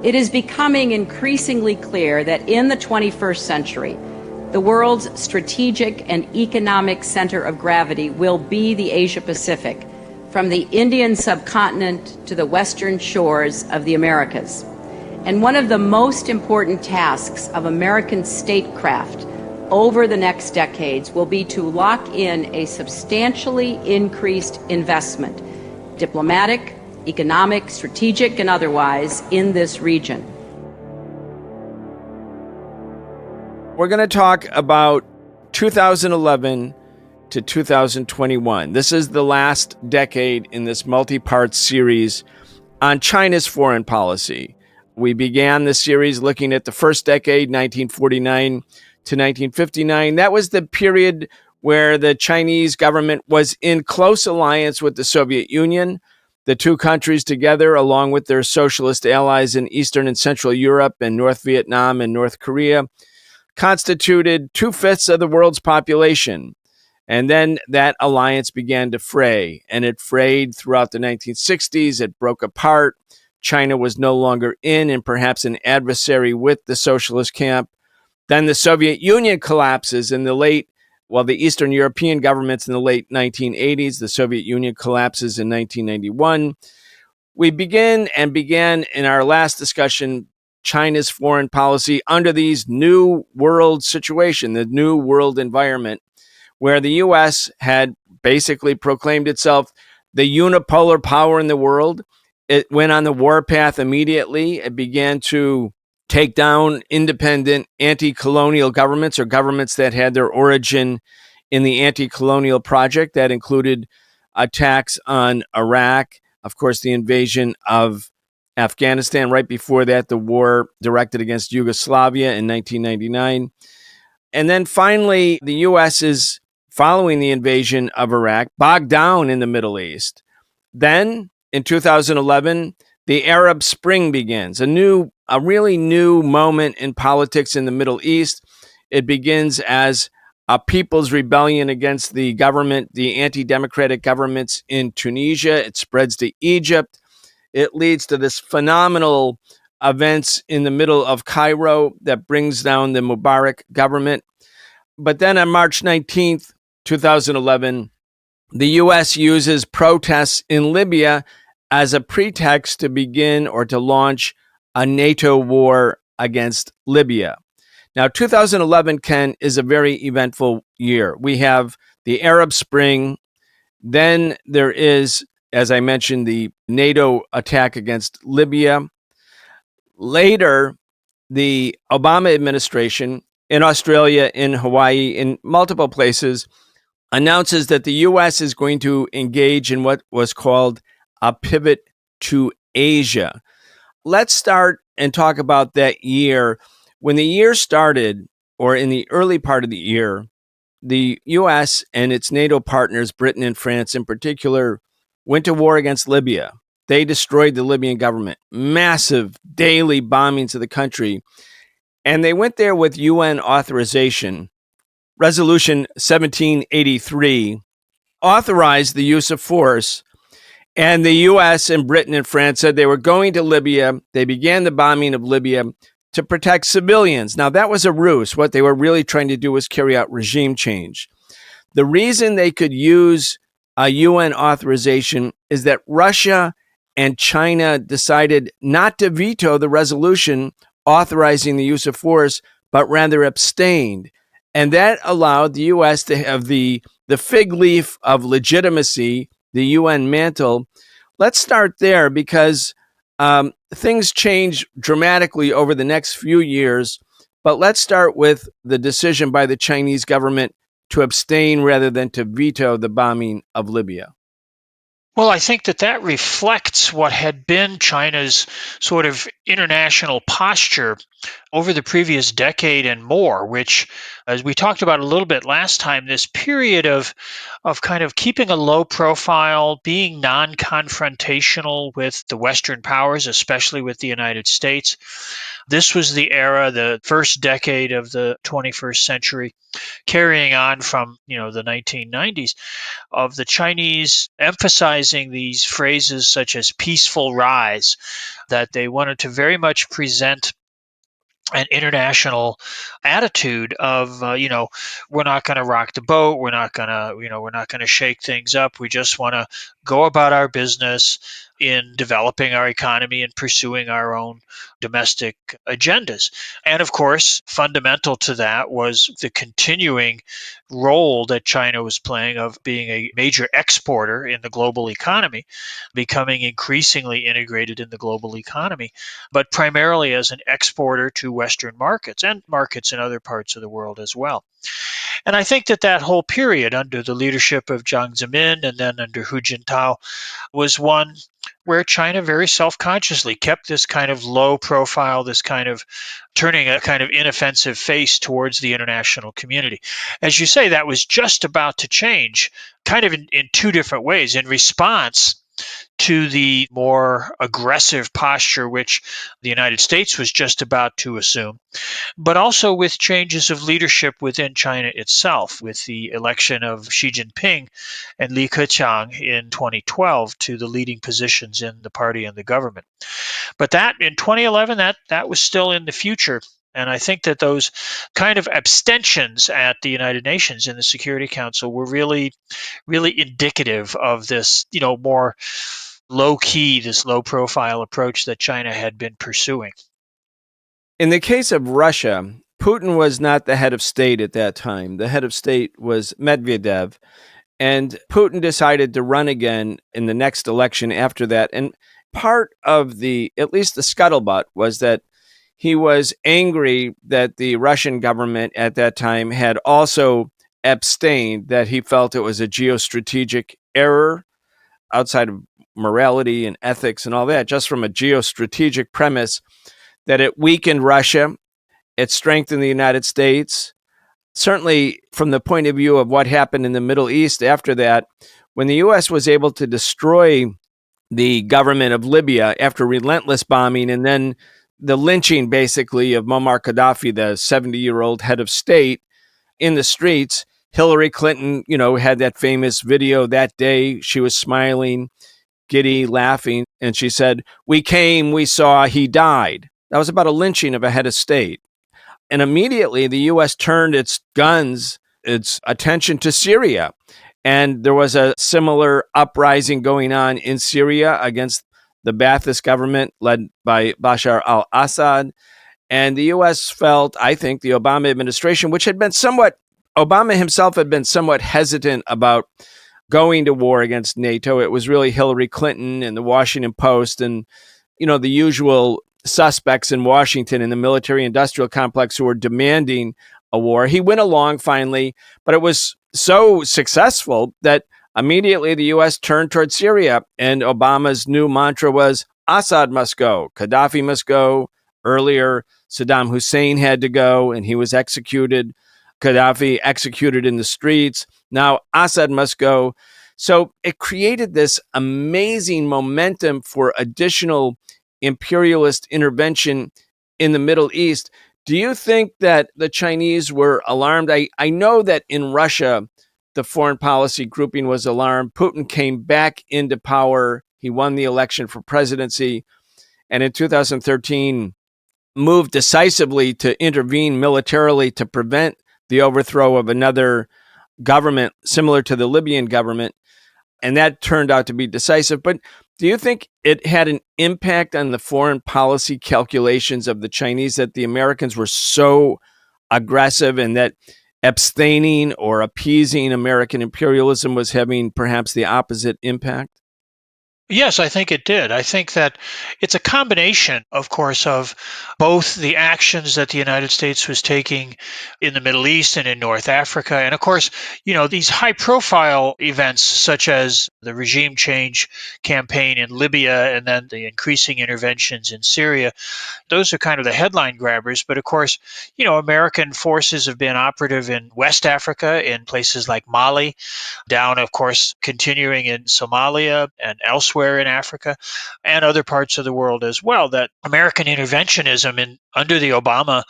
It is becoming increasingly clear that in the 21st century, the world's strategic and economic center of gravity will be the Asia-Pacific, from the Indian subcontinent to the western shores of the Americas. And one of the most important tasks of American statecraft over the next decades will be to lock in a substantially increased investment, diplomatic, economic, strategic, and otherwise, in this region. We're going to talk about 2011 to 2021. This is the last decade in this multi-part series on China's foreign policy. We began the series looking at the first decade, 1949 to 1959. That was the period where the Chinese government was in close alliance with the Soviet Union. The two countries together, along with their socialist allies in Eastern and Central Europe and North Vietnam and North Korea, constituted 2/5 of the world's population. And then that alliance began to fray, and it frayed throughout the 1960s. It broke apart. China was no longer in and perhaps an adversary with the socialist camp. Then the Soviet Union collapses in the Eastern European governments in the late 1980s. The Soviet Union collapses in 1991. We began in our last discussion China's foreign policy under these new world situation, the new world environment, where the U.S. had basically proclaimed itself the unipolar power in the world. It went on the warpath immediately. It began to take down independent anti-colonial governments or governments that had their origin in the anti-colonial project. That included attacks on Iraq, of course, the invasion of Afghanistan. Right before that, the war directed against Yugoslavia in 1999. And then finally, the U.S. is, following the invasion of Iraq, bogged down in the Middle East. Then, in 2011, the Arab Spring begins, a really new moment in politics in the Middle East. It begins as a people's rebellion against the government, the anti-democratic governments in Tunisia. It spreads to Egypt. It leads to this phenomenal events in the middle of Cairo that brings down the Mubarak government. But then on March 19th, 2011, the U.S. uses protests in Libya as a pretext to begin or to launch a NATO war against Libya. Now, 2011, Ken, is a very eventful year. We have the Arab Spring. Then there is, as I mentioned, the NATO attack against Libya. Later, the Obama administration in Australia, in Hawaii, in multiple places, announces that the U.S. is going to engage in what was called a pivot to Asia. Let's start and talk about that year. When the year started, or in the early part of the year, the U.S. and its NATO partners, Britain and France in particular, went to war against Libya. They destroyed the Libyan government, massive daily bombings of the country. And they went there with UN authorization. Resolution 1783 authorized the use of force. And the U.S. and Britain and France said they were going to Libya. They began the bombing of Libya to protect civilians. Now, that was a ruse. What they were really trying to do was carry out regime change. The reason they could use a UN authorization is that Russia and China decided not to veto the resolution authorizing the use of force, but rather abstained. And that allowed the U.S. to have the fig leaf of legitimacy, the UN mantle. Let's start there because things change dramatically over the next few years. But let's start with the decision by the Chinese government to abstain rather than to veto the bombing of Libya. Well, I think that reflects what had been China's sort of international posture over the previous decade and more, which, as we talked about a little bit last time, this period of of kind of keeping a low profile, being non-confrontational with the Western powers, especially with the United States. This was the era, the first decade of the 21st century, carrying on from, the 1990s, of the Chinese emphasizing these phrases such as peaceful rise, that they wanted to very much present an international attitude of we're not going to rock the boat, we're not going to shake things up, we just want to go about our business in developing our economy and pursuing our own domestic agendas. And of course, fundamental to that was the continuing role that China was playing of being a major exporter in the global economy, becoming increasingly integrated in the global economy, but primarily as an exporter to Western markets and markets in other parts of the world as well. And I think that that whole period under the leadership of Jiang Zemin and then under Hu Jintao was one where China very self-consciously kept this kind of low profile, this kind of turning a kind of inoffensive face towards the international community. As you say, that was just about to change kind of in two different ways. In response to the more aggressive posture which the United States was just about to assume, but also with changes of leadership within China itself, with the election of Xi Jinping and Li Keqiang in 2012 to the leading positions in the party and the government. But that in 2011, that was still in the future. And I think that those kind of abstentions at the United Nations in the Security Council were really, really indicative of this, more low key, this low profile approach that China had been pursuing. In the case of Russia, Putin was not the head of state at that time. The head of state was Medvedev. And Putin decided to run again in the next election after that. And part of at least the scuttlebutt, was that he was angry that the Russian government at that time had also abstained, that he felt it was a geostrategic error outside of morality and ethics and all that, just from a geostrategic premise, that it weakened Russia, it strengthened the United States. Certainly from the point of view of what happened in the Middle East after that, when the U.S. was able to destroy the government of Libya after relentless bombing and then the lynching basically of Muammar Gaddafi, the 70-year-old head of state, in the streets, Hillary Clinton, had that famous video that day. She was smiling, giddy, laughing, and she said, "We came, we saw, he died." That was about a lynching of a head of state. And immediately the U.S. turned its guns, its attention to Syria. And there was a similar uprising going on in Syria against the Ba'athist government led by Bashar al-Assad. And the U.S. felt, I think, the Obama administration, which had been Obama himself had been somewhat hesitant about going to war against NATO. It was really Hillary Clinton and the Washington Post and, the usual suspects in Washington in the military-industrial complex who were demanding a war. He went along finally, but it was so successful that immediately the U.S. turned toward Syria, and Obama's new mantra was, Assad must go, Gaddafi must go. Earlier, Saddam Hussein had to go, and he was executed. Gaddafi executed in the streets. Now Assad must go. So it created this amazing momentum for additional imperialist intervention in the Middle East. Do you think that the Chinese were alarmed? I know that in Russia, the foreign policy grouping was alarmed. Putin came back into power. He won the election for presidency. And in 2013, moved decisively to intervene militarily to prevent the overthrow of another government similar to the Libyan government. And that turned out to be decisive. But do you think it had an impact on the foreign policy calculations of the Chinese that the Americans were so aggressive and that abstaining or appeasing American imperialism was having perhaps the opposite impact? Yes, I think it did. I think that it's a combination, of course, of both the actions that the United States was taking in the Middle East and in North Africa. And of course, these high profile events, such as the regime change campaign in Libya and then the increasing interventions in Syria. Those are kind of the headline grabbers. But of course, American forces have been operative in West Africa, in places like Mali, down, of course, continuing in Somalia and elsewhere in Africa and other parts of the world as well. That American interventionism under the Obama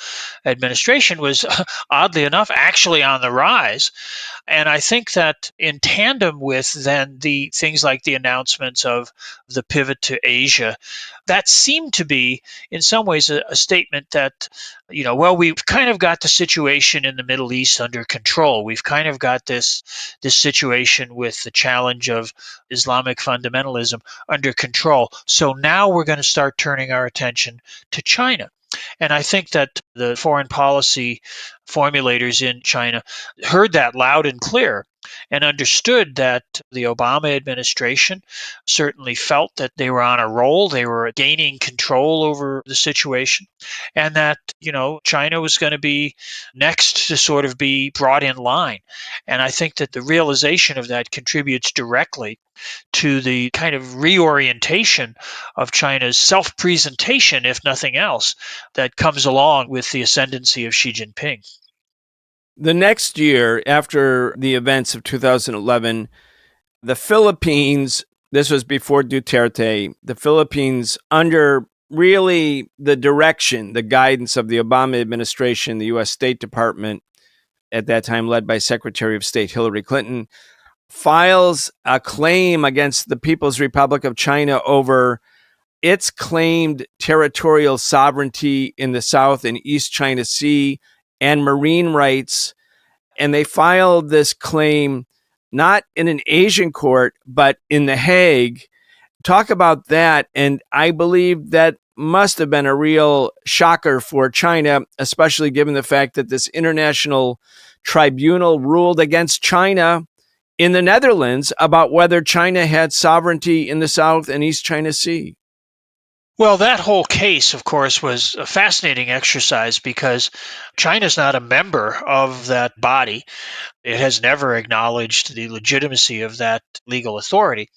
administration was, oddly enough, actually on the rise. And I think that in tandem with then the things like the announcements of the pivot to Asia, that seemed to be in some ways a statement that, well, we've kind of got the situation in the Middle East under control. We've kind of got this situation with the challenge of Islamic fundamentalism under control. So now we're going to start turning our attention to China. And I think that the foreign policy formulators in China heard that loud and clear and understood that the Obama administration certainly felt that they were on a roll, they were gaining control over the situation, and that, China was going to be next to sort of be brought in line. And I think that the realization of that contributes directly to the kind of reorientation of China's self presentation, if nothing else, that comes along with the ascendancy of Xi Jinping. The next year, after the events of 2011, the Philippines, this was before Duterte, the Philippines, under really the direction, the guidance of the Obama administration, the U.S. State Department, at that time led by Secretary of State Hillary Clinton, files a claim against the People's Republic of China over its claimed territorial sovereignty in the South and East China Sea and marine rights. And they filed this claim not in an Asian court, but in The Hague. Talk about that. And I believe that must have been a real shocker for China, especially given the fact that this international tribunal ruled against China in the Netherlands about whether China had sovereignty in the South and East China Sea. Well, that whole case, of course, was a fascinating exercise because China's not a member of that body. It has never acknowledged the legitimacy of that legal authority.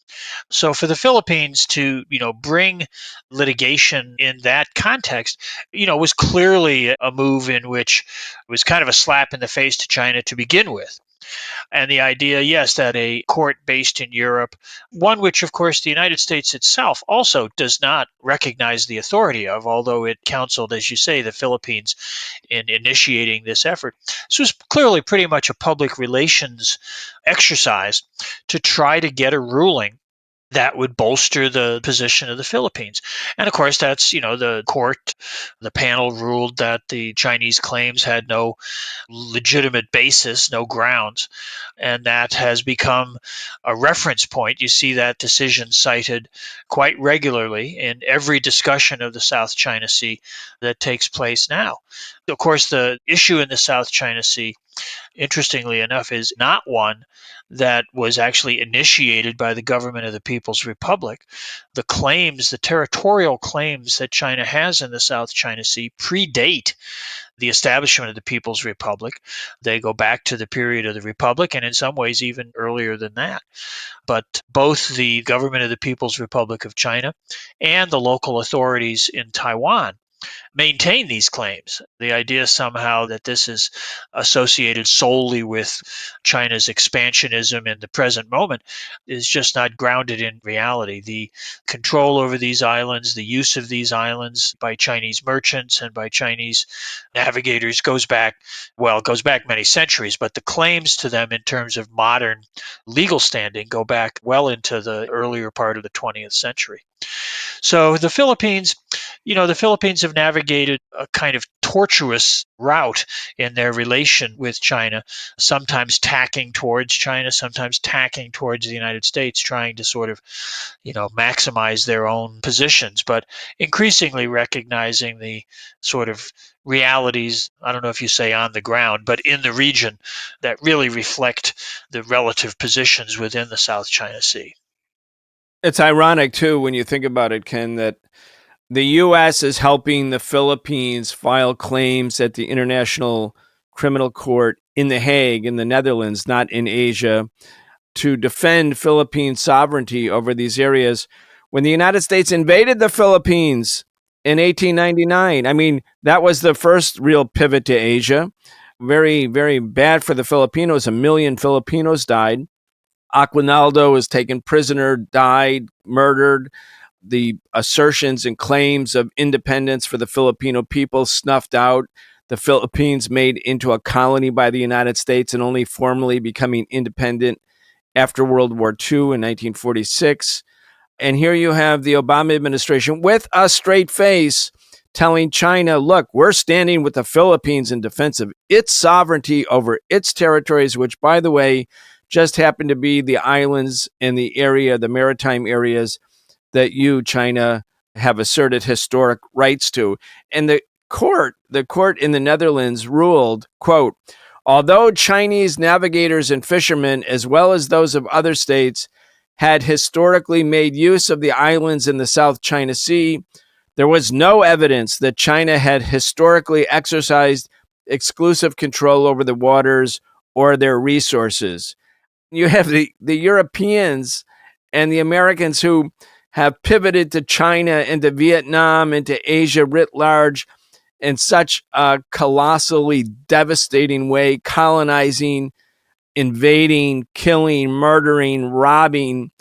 So for the Philippines to, bring litigation in that context, was clearly a move in which it was kind of a slap in the face to China to begin with. And the idea, yes, that a court based in Europe, one which, of course, the United States itself also does not recognize the authority of, although it counseled, as you say, the Philippines in initiating this effort. This was clearly pretty much a public relations exercise to try to get a ruling that would bolster the position of the Philippines. And of course, that's, the court, the panel ruled that the Chinese claims had no legitimate basis, no grounds. And that has become a reference point. You see that decision cited quite regularly in every discussion of the South China Sea that takes place now. Of course, the issue in the South China Sea, interestingly enough, is not one that was actually initiated by the government of the People's Republic. The claims, the territorial claims that China has in the South China Sea predate the establishment of the People's Republic. They go back to the period of the Republic and in some ways even earlier than that. But both the government of the People's Republic of China and the local authorities in Taiwan maintain these claims. The idea somehow that this is associated solely with China's expansionism in the present moment is just not grounded in reality. The control over these islands, the use of these islands by Chinese merchants and by Chinese navigators goes back many centuries, but the claims to them in terms of modern legal standing go back well into the earlier part of the 20th century. So the Philippines have navigated a kind of tortuous route in their relation with China, sometimes tacking towards China, sometimes tacking towards the United States, trying to sort of, maximize their own positions, but increasingly recognizing the sort of realities, I don't know if you say on the ground, but in the region that really reflect the relative positions within the South China Sea. It's ironic, too, when you think about it, Ken, that the U.S. is helping the Philippines file claims at the International Criminal Court in The Hague, in the Netherlands, not in Asia, to defend Philippine sovereignty over these areas. When the United States invaded the Philippines in 1899, I mean, that was the first real pivot to Asia. Very, very bad for the Filipinos. 1 million Filipinos died. Aguinaldo was taken prisoner, died, murdered. The assertions and claims of independence for the Filipino people snuffed out. The Philippines made into a colony by the United States and only formally becoming independent after World War II in 1946. And here you have the Obama administration with a straight face telling China, look, we're standing with the Philippines in defense of its sovereignty over its territories, which, by the way, just happen to be the islands in the area, the maritime areas that you, China, have asserted historic rights to. And the court in the Netherlands ruled, quote, although Chinese navigators and fishermen, as well as those of other states, had historically made use of the islands in the South China Sea, there was no evidence that China had historically exercised exclusive control over the waters or their resources. You have the Europeans and the Americans who have pivoted to China and to Vietnam and to Asia writ large in such a colossally devastating way, colonizing, invading, killing, murdering, robbing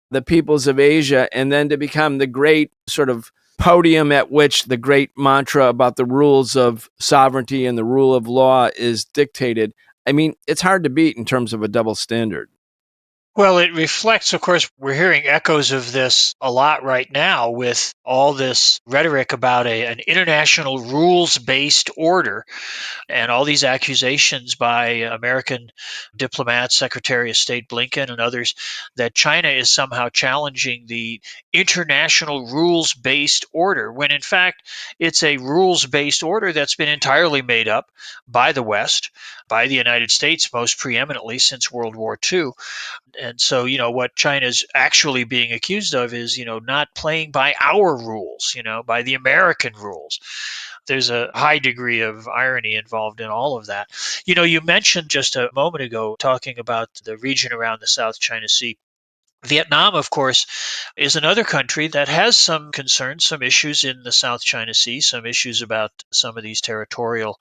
the peoples of Asia, and then to become the great sort of podium at which the great mantra about the rules of sovereignty and the rule of law is dictated. I mean, it's hard to beat in terms of a double standard. Well, it reflects, of course, we're hearing echoes of this a lot right now with all this rhetoric about an international rules based order and all these accusations by American diplomats, Secretary of State Blinken and others, that China is somehow challenging the international rules based order, when in fact it's a rules based order that's been entirely made up by the West, by the United States most preeminently since World War II. And so, what China's actually being accused of is, not playing by our rules, by the American rules. There's a high degree of irony involved in all of that. You mentioned just a moment ago talking about the region around the South China Sea. Vietnam, of course, is another country that has some concerns, some issues in the South China Sea, some issues about some of these territorial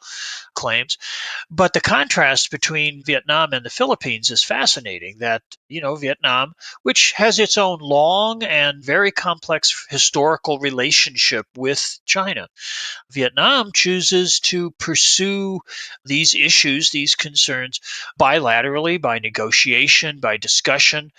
claims. But the contrast between Vietnam and the Philippines is fascinating. That, Vietnam, which has its own long and very complex historical relationship with China, Vietnam chooses to pursue these issues, these concerns, bilaterally, by negotiation, by discussion,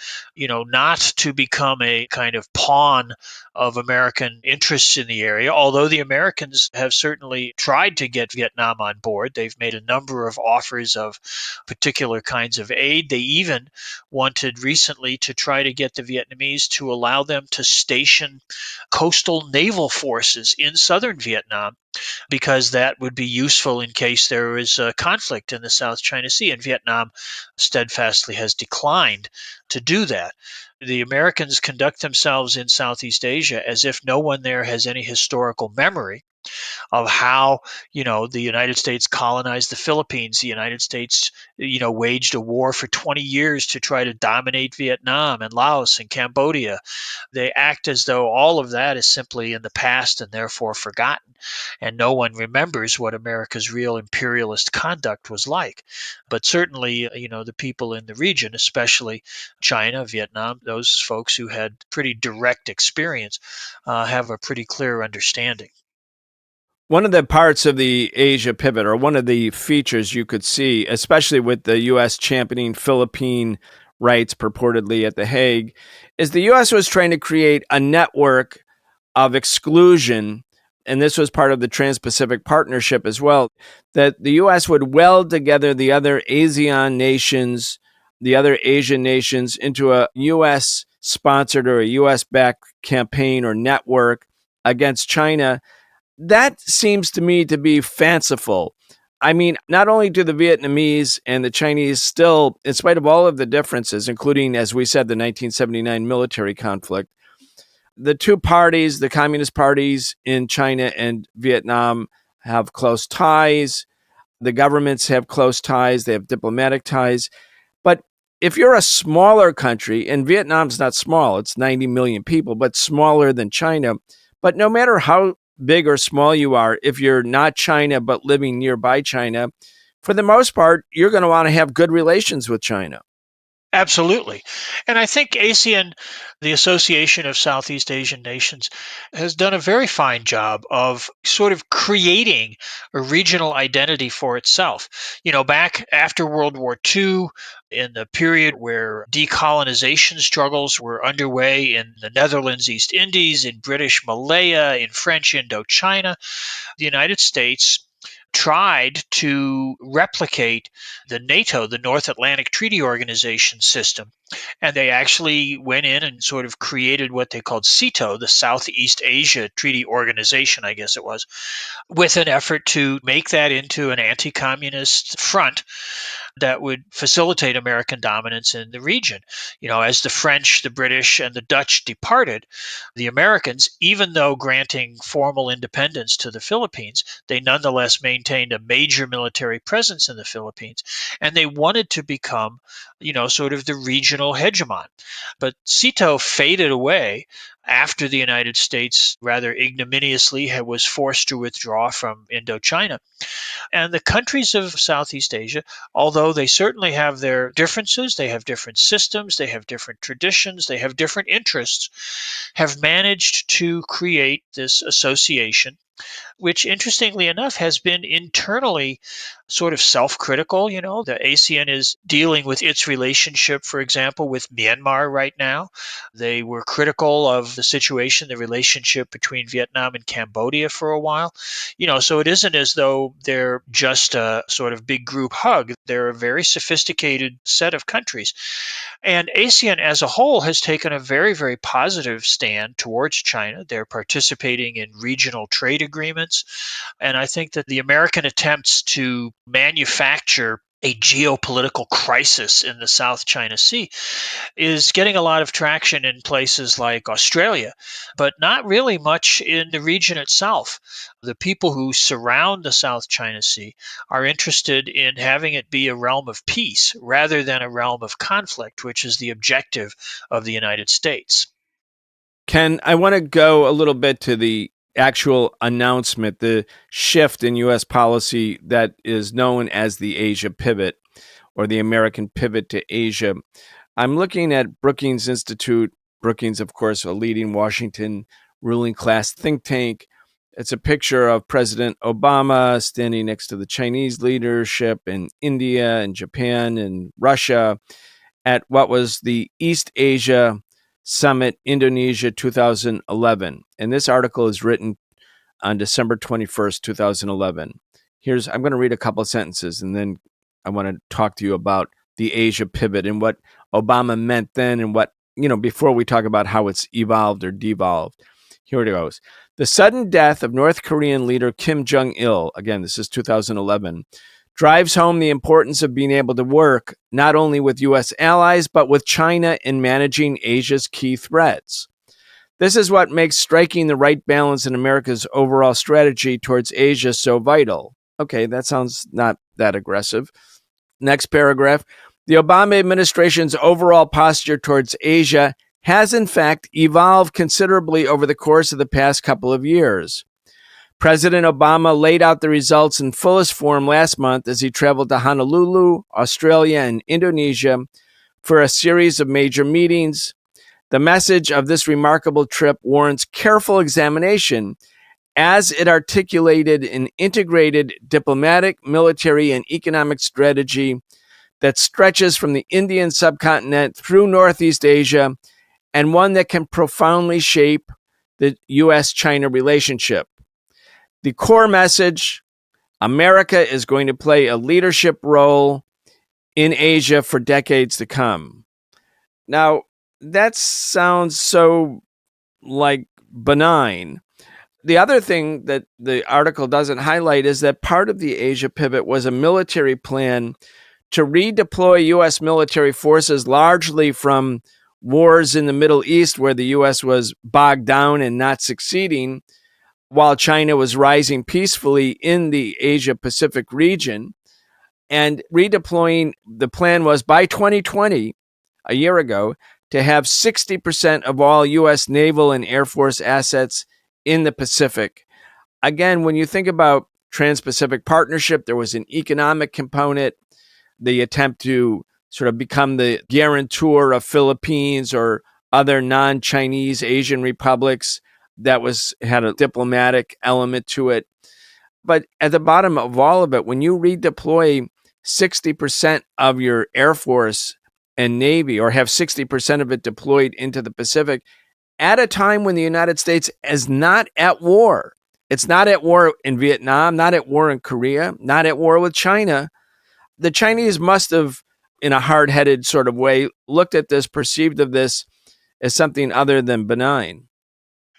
not to become a kind of pawn of American interests in the area. Although the Americans have certainly tried to get Vietnam on board, they've made a number of offers of particular kinds of aid. They even wanted recently to try to get the Vietnamese to allow them to station coastal naval forces in southern Vietnam, because that would be useful in case there is a conflict in the South China Sea. And Vietnam steadfastly has declined to do that. The Americans conduct themselves in Southeast Asia as if no one there has any historical memory of how, the United States colonized the Philippines. The United States, waged a war for 20 years to try to dominate Vietnam and Laos and Cambodia. They act as though all of that is simply in the past and therefore forgotten, and no one remembers what America's real imperialist conduct was like. But certainly, the people in the region, especially China, Vietnam, those folks who had pretty direct experience, have a pretty clear understanding. One of the parts of the Asia pivot, or one of the features you could see, especially with the U.S. championing Philippine rights purportedly at The Hague, is the U.S. was trying to create a network of exclusion. And this was part of the Trans-Pacific Partnership as well, that the U.S. would weld together the other ASEAN nations, the other Asian nations, into a U.S.-sponsored or a U.S.-backed campaign or network against China. That seems to me to be fanciful. I mean, not only do the Vietnamese and the Chinese still, in spite of all of the differences, including, as we said, the 1979 military conflict, the two parties, the communist parties in China and Vietnam, have close ties. The governments have close ties. They have diplomatic ties. But if you're a smaller country, and Vietnam's not small, it's 90 million people, but smaller than China. But no matter how big or small you are, if you're not China but living nearby China, for the most part, you're going to want to have good relations with China. Absolutely. And I think ASEAN, the Association of Southeast Asian Nations, has done a very fine job of sort of creating a regional identity for itself. Back after World War II, in the period where decolonization struggles were underway in the Netherlands, East Indies, in British Malaya, in French Indochina, the United States tried to replicate the NATO, the North Atlantic Treaty Organization system. And they actually went in and sort of created what they called SEATO, the Southeast Asia Treaty Organization, I guess it was, with an effort to make that into an anti-communist front that would facilitate American dominance in the region. As the French, the British, and the Dutch departed, the Americans, even though granting formal independence to the Philippines, they nonetheless maintained a major military presence in the Philippines. And they wanted to become, sort of the regional hegemon. But SEATO faded away after the United States rather ignominiously was forced to withdraw from Indochina. And the countries of Southeast Asia, although they certainly have their differences, they have different systems, they have different traditions, they have different interests, have managed to create this association, which interestingly enough has been internally sort of self-critical. The ASEAN is dealing with its relationship, for example, with Myanmar right now. They were critical of the situation, the relationship between Vietnam and Cambodia for a while. So it isn't as though they're just a sort of big group hug. They're a very sophisticated set of countries. And ASEAN as a whole has taken a very, very positive stand towards China. They're participating in regional trade agreements. And I think that the American attempts to manufacture a geopolitical crisis in the South China Sea is getting a lot of traction in places like Australia, but not really much in the region itself. The people who surround the South China Sea are interested in having it be a realm of peace rather than a realm of conflict, which is the objective of the United States. Ken, I want to go a little bit to the actual announcement, the shift in U.S. policy that is known as the Asia pivot or the American pivot to Asia. I'm looking at Brookings Institute. Brookings, of course, a leading Washington ruling class think tank. It's a picture of President Obama standing next to the Chinese leadership in India and Japan and Russia at what was the East Asia Summit, Indonesia 2011. And this article is written on December 21st, 2011. I'm going to read a couple of sentences and then I want to talk to you about the Asia pivot and what Obama meant then and what, before we talk about how it's evolved or devolved. Here it goes. The sudden death of North Korean leader Kim Jong-il, again, this is 2011, drives home the importance of being able to work not only with U.S. allies, but with China in managing Asia's key threats. This is what makes striking the right balance in America's overall strategy towards Asia so vital. Okay, that sounds not that aggressive. Next paragraph. The Obama administration's overall posture towards Asia has in fact evolved considerably over the course of the past couple of years. President Obama laid out the results in fullest form last month as he traveled to Honolulu, Australia, and Indonesia for a series of major meetings. The message of this remarkable trip warrants careful examination as it articulated an integrated diplomatic, military, and economic strategy that stretches from the Indian subcontinent through Northeast Asia, and one that can profoundly shape the U.S.-China relationship. The core message, America is going to play a leadership role in Asia for decades to come. Now, that sounds so benign. The other thing that the article doesn't highlight is that part of the Asia pivot was a military plan to redeploy U.S. military forces largely from wars in the Middle East, where the U.S. was bogged down and not succeeding, while China was rising peacefully in the Asia Pacific region. And redeploying, the plan was by 2020, a year ago, to have 60% of all U.S. naval and Air Force assets in the Pacific. Again, when you think about Trans-Pacific Partnership, there was an economic component, the attempt to sort of become the guarantor of Philippines or other non-Chinese Asian republics. That had a diplomatic element to it. But at the bottom of all of it, when you redeploy 60% of your Air Force and Navy, or have 60% of it deployed into the Pacific, at a time when the United States is not at war. It's not at war in Vietnam, not at war in Korea, not at war with China. The Chinese must have, in a hard-headed sort of way, looked at this, perceived of this as something other than benign.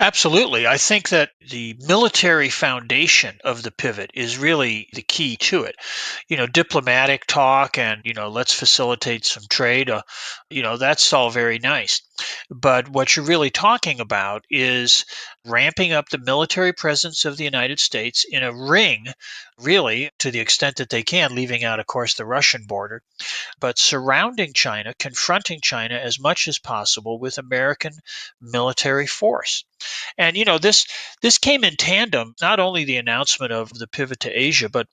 Absolutely. I think that the military foundation of the pivot is really the key to it. Diplomatic talk and, let's facilitate some trade, that's all very nice. But what you're really talking about is ramping up the military presence of the United States in a ring, really, to the extent that they can, leaving out, of course, the Russian border, but surrounding China, confronting China as much as possible with American military force. And this came in tandem, not only the announcement of the pivot to Asia, but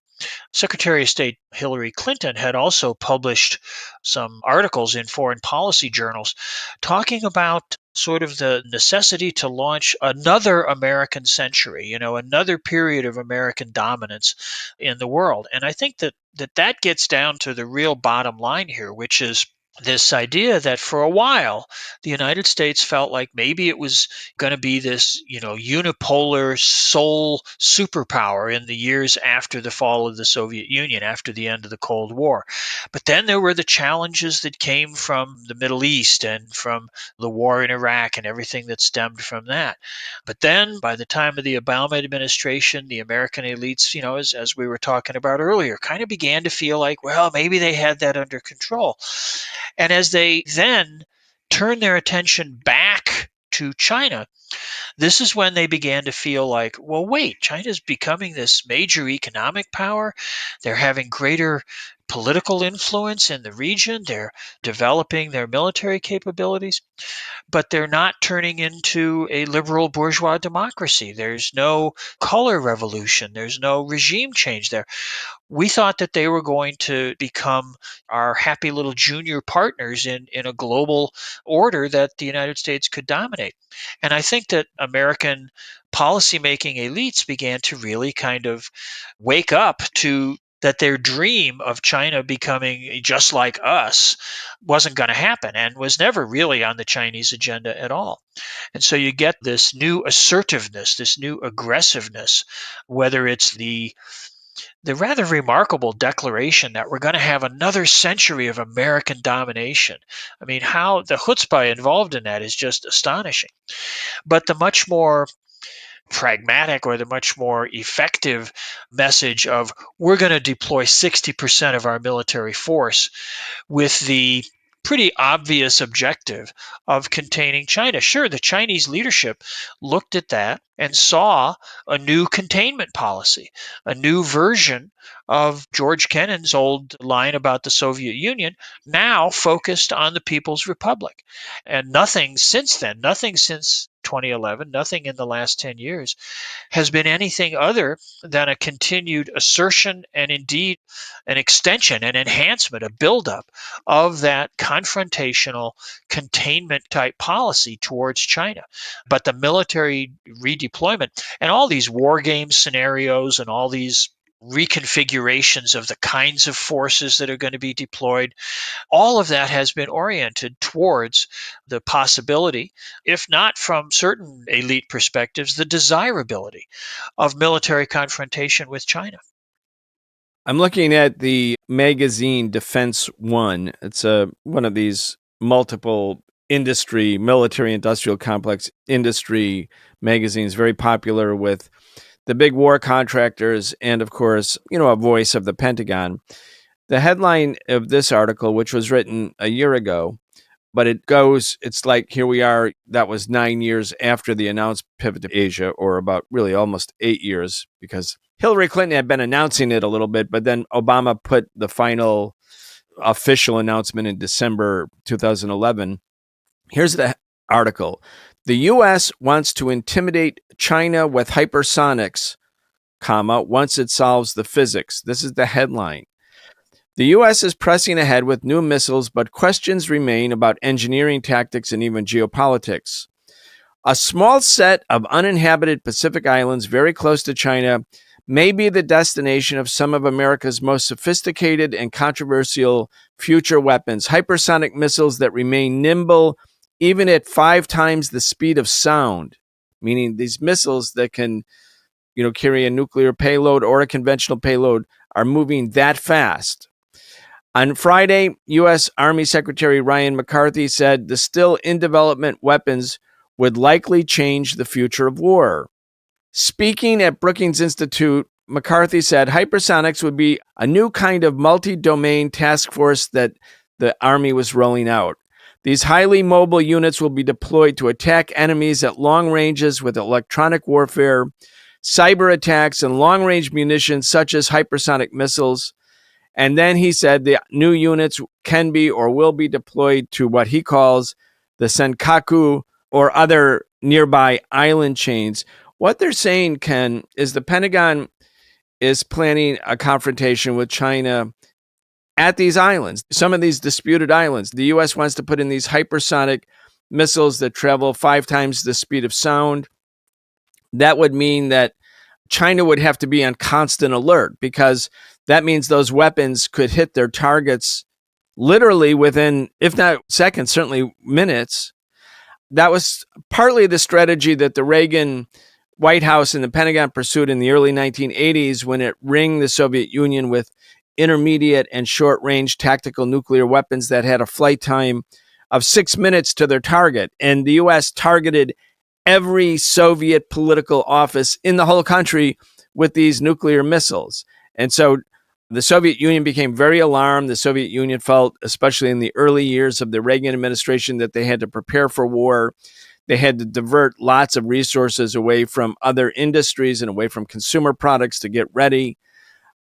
Secretary of State Hillary Clinton had also published some articles in foreign policy journals talking about sort of the necessity to launch another American century, another period of American dominance in the world. And I think that gets down to the real bottom line here, which is this idea that for a while the United States felt like maybe it was going to be this, unipolar sole superpower in the years after the fall of the Soviet Union, after the end of the Cold War. But then there were the challenges that came from the Middle East and from the war in Iraq and everything that stemmed from that. But then by the time of the Obama administration, the American elites, as we were talking about earlier, kind of began to feel like, well, maybe they had that under control. And as they then turn their attention back to China, this is when they began to feel like, well, wait, China's becoming this major economic power. They're having greater political influence in the region. They're developing their military capabilities, but they're not turning into a liberal bourgeois democracy. There's no color revolution. There's no regime change there. We thought that they were going to become our happy little junior partners in a global order that the United States could dominate. And I think that American policymaking elites began to really kind of wake up to that their dream of China becoming just like us wasn't going to happen and was never really on the Chinese agenda at all. And so you get this new assertiveness, this new aggressiveness, whether it's the rather remarkable declaration that we're going to have another century of American domination. I mean, how the chutzpah involved in that is just astonishing. But the much more pragmatic or the much more effective message of we're going to deploy 60% of our military force with the pretty obvious objective of containing China. Sure, the Chinese leadership looked at that and saw a new containment policy, a new version of George Kennan's old line about the Soviet Union, now focused on the People's Republic. And nothing since then, nothing since 2011, nothing in the last 10 years has been anything other than a continued assertion and indeed an extension, an enhancement, a buildup of that confrontational containment type policy towards China. But the military redeployment and all these war game scenarios and all these reconfigurations of the kinds of forces that are going to be deployed, all of that has been oriented towards the possibility, if not from certain elite perspectives, the desirability of military confrontation with China. I'm looking at the magazine Defense One. It's one of these multiple industry, military industrial complex industry magazines, very popular with the big war contractors and, of course, a voice of the Pentagon. The headline of this article, which was written a year ago, but it's like, here we are, that was 9 years after the announced pivot to Asia, or about really almost 8 years, because Hillary Clinton had been announcing it a little bit, but then Obama put the final official announcement in December 2011. Here's the article. The U.S. wants to intimidate China with hypersonics, once it solves the physics. This is the headline. The U.S. is pressing ahead with new missiles, but questions remain about engineering tactics and even geopolitics. A small set of uninhabited Pacific islands very close to China may be the destination of some of America's most sophisticated and controversial future weapons, hypersonic missiles that remain nimble even at 5 times the speed of sound, meaning these missiles that can, carry a nuclear payload or a conventional payload are moving that fast. On Friday, U.S. Army Secretary Ryan McCarthy said the still in development weapons would likely change the future of war. Speaking at Brookings Institute, McCarthy said hypersonics would be a new kind of multi-domain task force that the Army was rolling out. These highly mobile units will be deployed to attack enemies at long ranges with electronic warfare, cyber attacks, and long-range munitions such as hypersonic missiles. And then he said the new units can be or will be deployed to what he calls the Senkaku or other nearby island chains. What they're saying, Ken, is the Pentagon is planning a confrontation with China at these islands, some of these disputed islands. The U.S. wants to put in these hypersonic missiles that travel 5 times the speed of sound. That would mean that China would have to be on constant alert, because that means those weapons could hit their targets literally within, if not seconds, certainly minutes. That was partly the strategy that the Reagan White House and the Pentagon pursued in the early 1980s when it ringed the Soviet Union with intermediate and short-range tactical nuclear weapons that had a flight time of 6 minutes to their target. And the U.S. targeted every Soviet political office in the whole country with these nuclear missiles. And so the Soviet Union became very alarmed. The Soviet Union felt, especially in the early years of the Reagan administration, that they had to prepare for war. They had to divert lots of resources away from other industries and away from consumer products to get ready.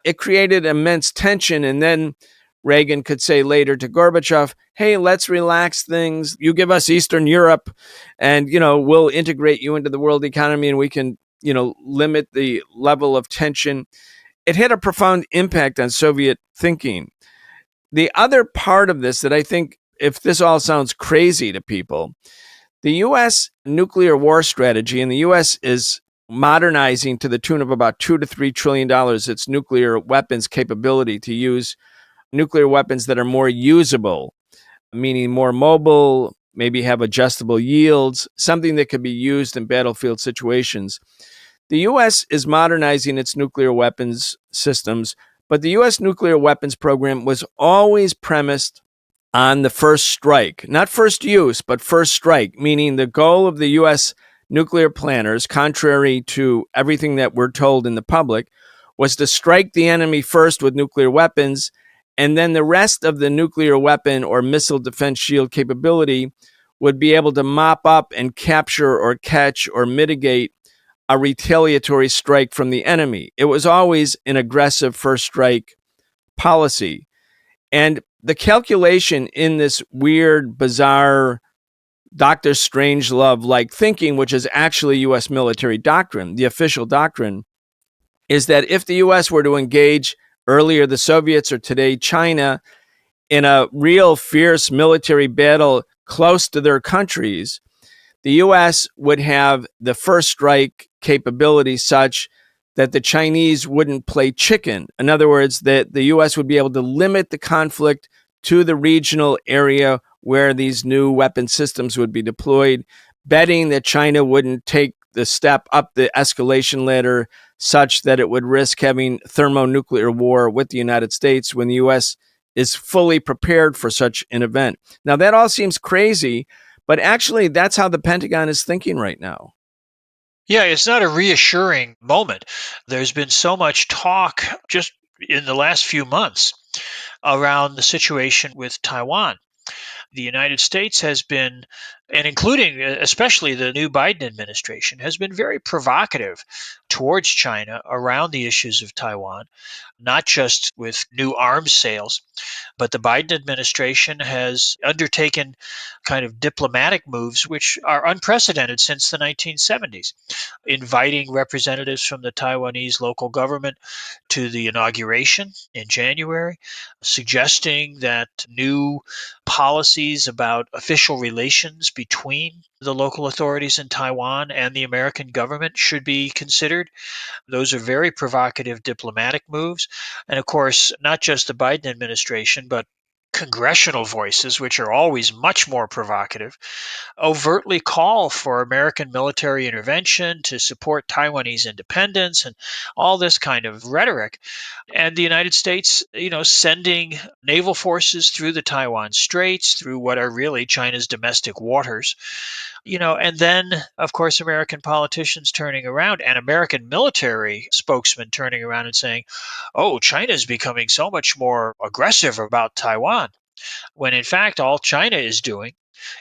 It created immense tension. And then Reagan could say later to Gorbachev, hey, let's relax things. You give us Eastern Europe and, we'll integrate you into the world economy and we can, limit the level of tension. It had a profound impact on Soviet thinking. The other part of this that I think, if this all sounds crazy to people, the U.S. nuclear war strategy, and the U.S. is modernizing to the tune of about $2 to $3 trillion its nuclear weapons capability to use nuclear weapons that are more usable, meaning more mobile, maybe have adjustable yields, something that could be used in battlefield situations. The U.S. is modernizing its nuclear weapons systems, but the U.S. nuclear weapons program was always premised on the first strike, not first use, but first strike, meaning the goal of the U.S. nuclear planners, contrary to everything that we're told in the public, was to strike the enemy first with nuclear weapons, and then the rest of the nuclear weapon or missile defense shield capability would be able to mop up and capture or catch or mitigate a retaliatory strike from the enemy. It was always an aggressive first strike policy. And the calculation in this weird, bizarre, Dr. Strangelove-like thinking, which is actually U.S. military doctrine, the official doctrine, is that if the U.S. were to engage earlier the Soviets or today China in a real fierce military battle close to their countries, the U.S. would have the first strike capability such that the Chinese wouldn't play chicken. In other words, that the U.S. would be able to limit the conflict to the regional area where these new weapon systems would be deployed, betting that China wouldn't take the step up the escalation ladder such that it would risk having thermonuclear war with the United States when the U.S. is fully prepared for such an event. Now, that all seems crazy, But actually, that's how the Pentagon is thinking right now. Yeah, it's not a reassuring moment. There's been so much talk just in the last few months around the situation with Taiwan. The United States has been, and including especially the new Biden administration, has been very provocative towards China around the issues of Taiwan, not just with new arms sales, but the Biden administration has undertaken kind of diplomatic moves which are unprecedented since the 1970s, inviting representatives from the Taiwanese local government to the inauguration in January, suggesting that new policies about official relations between the local authorities in Taiwan and the American government should be considered. Those are very provocative diplomatic moves. And of course, not just the Biden administration, but congressional voices, which are always much more provocative, overtly call for American military intervention to support Taiwanese independence and all this kind of rhetoric. And the United States, sending naval forces through the Taiwan Straits, through what are really China's domestic waters, and then, of course, American politicians turning around and American military spokesmen turning around and saying, oh, China is becoming so much more aggressive about Taiwan, when in fact, all China is doing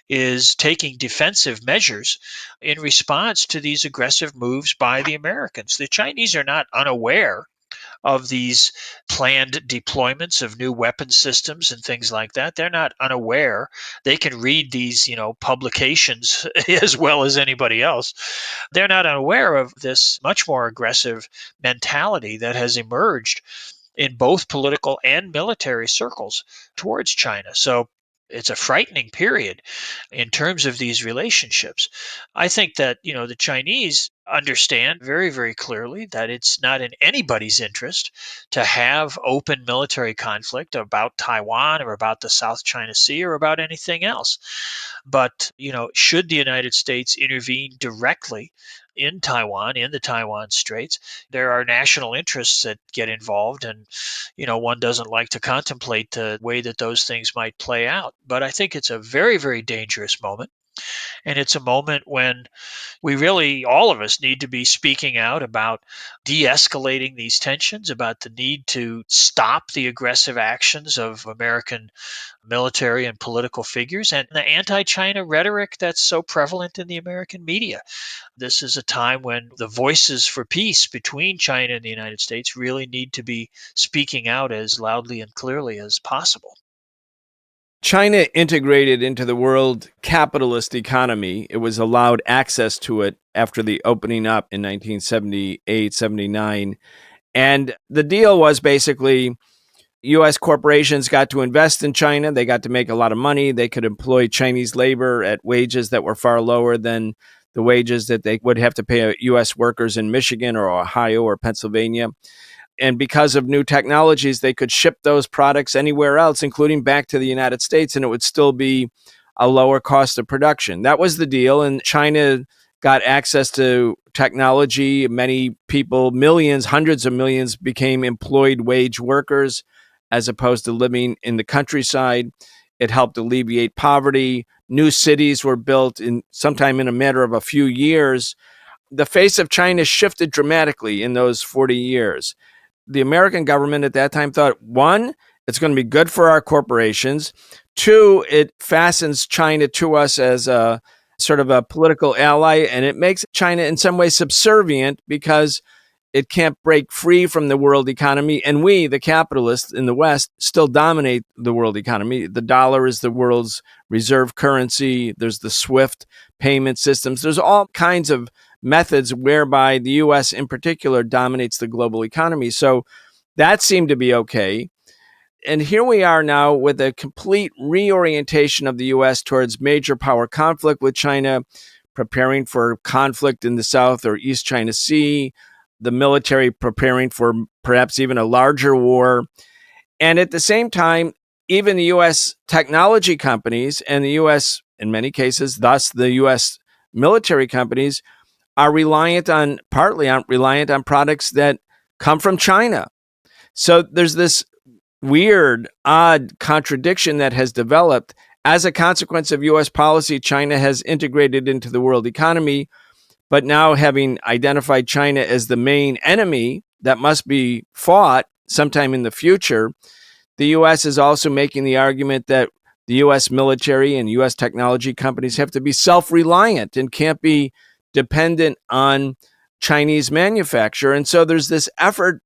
is taking defensive measures in response to these aggressive moves by the Americans. The Chinese are not unaware of these planned deployments of new weapon systems and things like that. They're not unaware. They can read these, publications as well as anybody else. They're not unaware of this much more aggressive mentality that has emerged in both political and military circles towards China. So it's a frightening period in terms of these relationships. I think that, the Chinese understand very, very clearly that it's not in anybody's interest to have open military conflict about Taiwan or about the South China Sea or about anything else. But, should the United States intervene directly in Taiwan, in the Taiwan Straits, there are national interests that get involved, and one doesn't like to contemplate the way that those things might play out. But I think it's a very, very dangerous moment, and it's a moment when we really, all of us, need to be speaking out about de-escalating these tensions, about the need to stop the aggressive actions of American military and political figures, and the anti-China rhetoric that's so prevalent in the American media. This is a time when the voices for peace between China and the United States really need to be speaking out as loudly and clearly as possible. China integrated into the world capitalist economy. It was allowed access to it after the opening up in 1978, 79. And the deal was basically U.S. corporations got to invest in China. They got to make a lot of money. They could employ Chinese labor at wages that were far lower than the wages that they would have to pay U.S. workers in Michigan or Ohio or Pennsylvania. And because of new technologies, they could ship those products anywhere else, including back to the United States, and it would still be a lower cost of production. That was the deal. And China got access to technology. Many people, millions, hundreds of millions, became employed wage workers as opposed to living in the countryside. It helped alleviate poverty. New cities were built sometime in a matter of a few years. The face of China shifted dramatically in those 40 years. The American government at that time thought, one, it's going to be good for our corporations. Two, it fastens China to us as a sort of a political ally, and it makes China in some way subservient because it can't break free from the world economy. And we, the capitalists in the West, still dominate the world economy. The dollar is the world's reserve currency. There's the SWIFT payment systems. There's all kinds of methods whereby the U.S. in particular dominates the global economy. So that seemed to be okay. And here we are now with a complete reorientation of the U.S. towards major power conflict with China, preparing for conflict in the South or East China Sea, the military preparing for perhaps even a larger war. And at the same time, even the U.S. technology companies and the U.S., in many cases, thus the U.S. military companies, are partly reliant on products that come from China. So there's this weird, odd contradiction that has developed As a consequence of U.S. policy, China has integrated into the world economy, but now having identified China as the main enemy that must be fought sometime in the future, the U.S. is also making the argument that the U.S. military and U.S. technology companies have to be self-reliant and can't be dependent on Chinese manufacture. And so there's this effort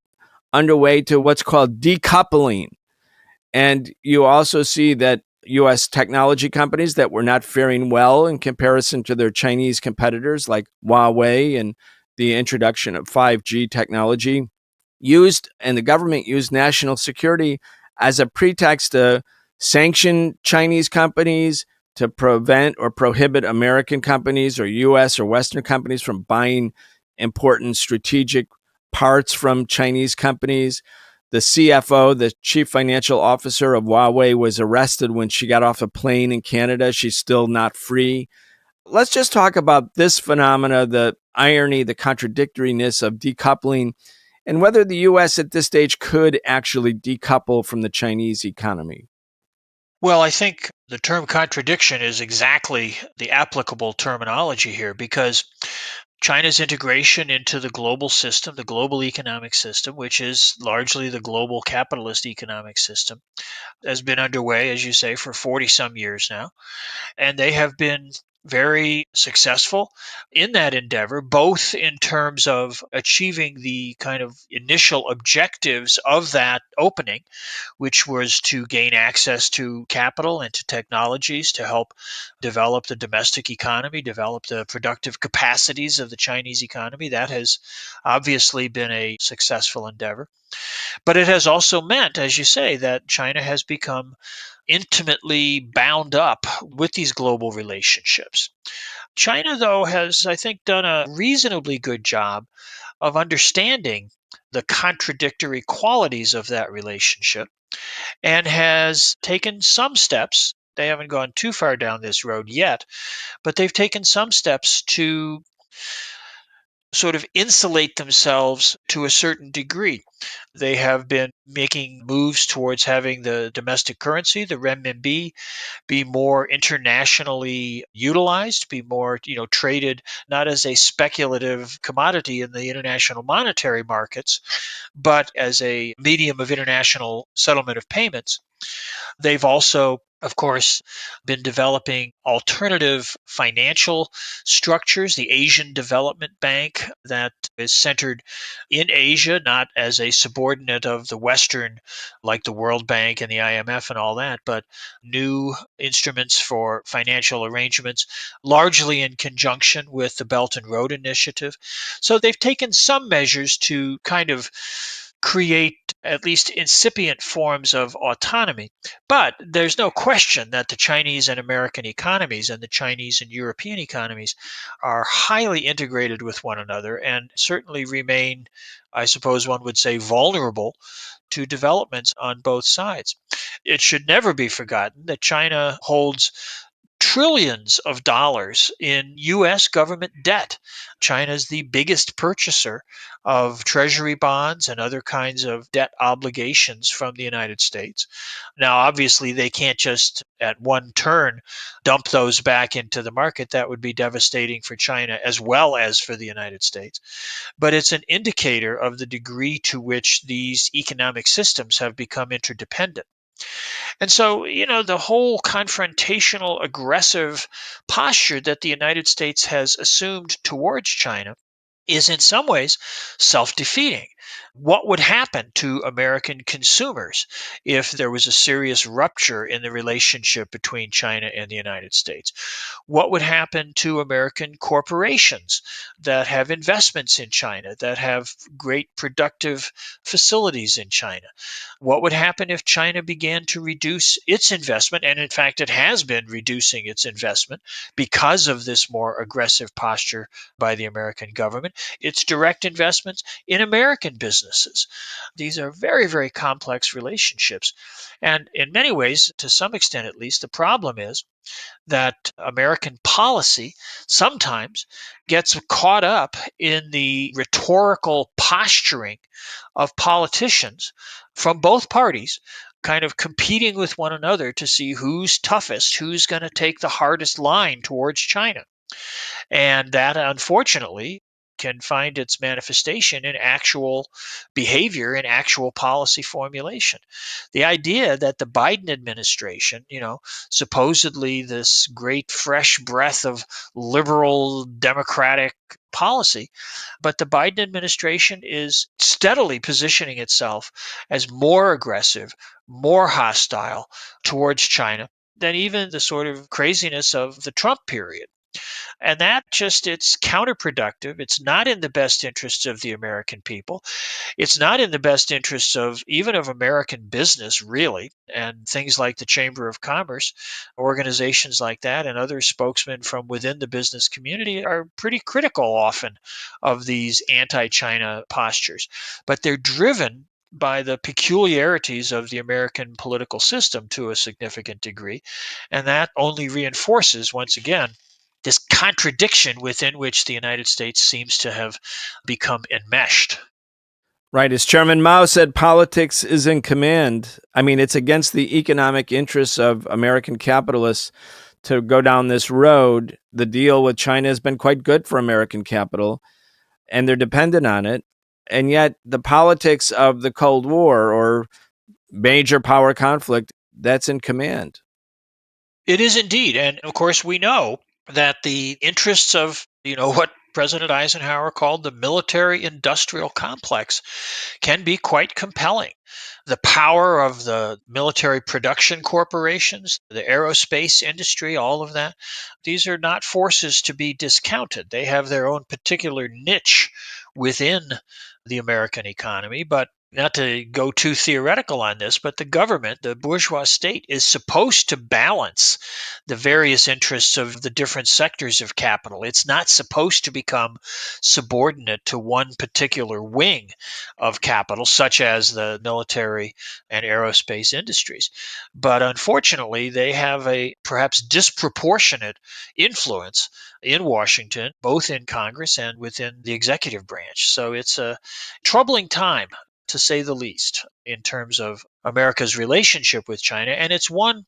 underway to what's called decoupling. And you also see that U.S. technology companies that were not faring well in comparison to their Chinese competitors like Huawei and the introduction of 5G technology and the government used national security as a pretext to sanction Chinese companies, to prevent or prohibit American companies or U.S. or Western companies from buying important strategic parts from Chinese companies. The CFO, the chief financial officer of Huawei, was arrested when she got off a plane in Canada. She's still not free. Let's just talk about this phenomena, the irony, the contradictoriness of decoupling, and whether the U.S. at this stage could actually decouple from the Chinese economy. Well, I think the term contradiction is exactly the applicable terminology here because China's integration into the global system, the global economic system, which is largely the global capitalist economic system, has been underway, as you say, for 40 some years now. And they have been very successful in that endeavor, both in terms of achieving the kind of initial objectives of that opening, which was to gain access to capital and to technologies to help develop the domestic economy, develop the productive capacities of the Chinese economy. That has obviously been a successful endeavor. But it has also meant, as you say, that China has become intimately bound up with these global relationships. China, though, has, I think, done a reasonably good job of understanding the contradictory qualities of that relationship and has taken some steps. They haven't gone too far down this road yet, but they've taken some steps to sort of insulate themselves to a certain degree. They have been making moves towards having the domestic currency, the renminbi, be more internationally utilized, be more, traded not as a speculative commodity in the international monetary markets, but as a medium of international settlement of payments. They've also, of course, been developing alternative financial structures, the Asian Development Bank that is centered in Asia, not as a subordinate of the Western, like the World Bank and the IMF and all that, but new instruments for financial arrangements, largely in conjunction with the Belt and Road Initiative. So they've taken some measures to kind of create at least incipient forms of autonomy. But there's no question that the Chinese and American economies and the Chinese and European economies are highly integrated with one another and certainly remain, I suppose one would say, vulnerable to developments on both sides. It should never be forgotten that China holds trillions of dollars in U.S. government debt. China is the biggest purchaser of treasury bonds and other kinds of debt obligations from the United States. Now, obviously, they can't just at one turn dump those back into the market. That would be devastating for China as well as for the United States. But it's an indicator of the degree to which these economic systems have become interdependent. And so, the whole confrontational, aggressive posture that the United States has assumed towards China is in some ways self defeating. What would happen to American consumers if there was a serious rupture in the relationship between China and the United States? What would happen to American corporations that have investments in China, that have great productive facilities in China? What would happen if China began to reduce its investment? And in fact, it has been reducing its investment because of this more aggressive posture by the American government, its direct investments in American businesses. These are very, very complex relationships. And in many ways, to some extent at least, the problem is that American policy sometimes gets caught up in the rhetorical posturing of politicians from both parties kind of competing with one another to see who's toughest, who's going to take the hardest line towards China. And that, unfortunately, can find its manifestation in actual behavior and actual policy formulation. The idea that the Biden administration, supposedly this great fresh breath of liberal democratic policy, but the Biden administration is steadily positioning itself as more aggressive, more hostile towards China than even the sort of craziness of the Trump period. And that just, it's counterproductive. It's not in the best interests of the American people. It's not in the best interests of even of American business, really. And things like the Chamber of Commerce, organizations like that, and other spokesmen from within the business community are pretty critical often of these anti-China postures. But they're driven by the peculiarities of the American political system to a significant degree. And that only reinforces, once again, this contradiction within which the United States seems to have become enmeshed. Right. As Chairman Mao said, politics is in command. I mean, it's against the economic interests of American capitalists to go down this road. The deal with China has been quite good for American capital, and they're dependent on it. And yet the politics of the Cold War or major power conflict, that's in command. It is indeed. And of course, we know that the interests of, what President Eisenhower called the military industrial complex can be quite compelling. The power of the military production corporations, the aerospace industry, all of that, these are not forces to be discounted. They have their own particular niche within the American economy, but not to go too theoretical on this, but the government, the bourgeois state, is supposed to balance the various interests of the different sectors of capital. It's not supposed to become subordinate to one particular wing of capital, such as the military and aerospace industries. But unfortunately, they have a perhaps disproportionate influence in Washington, both in Congress and within the executive branch. So it's a troubling time, to say the least, in terms of America's relationship with China. And it's one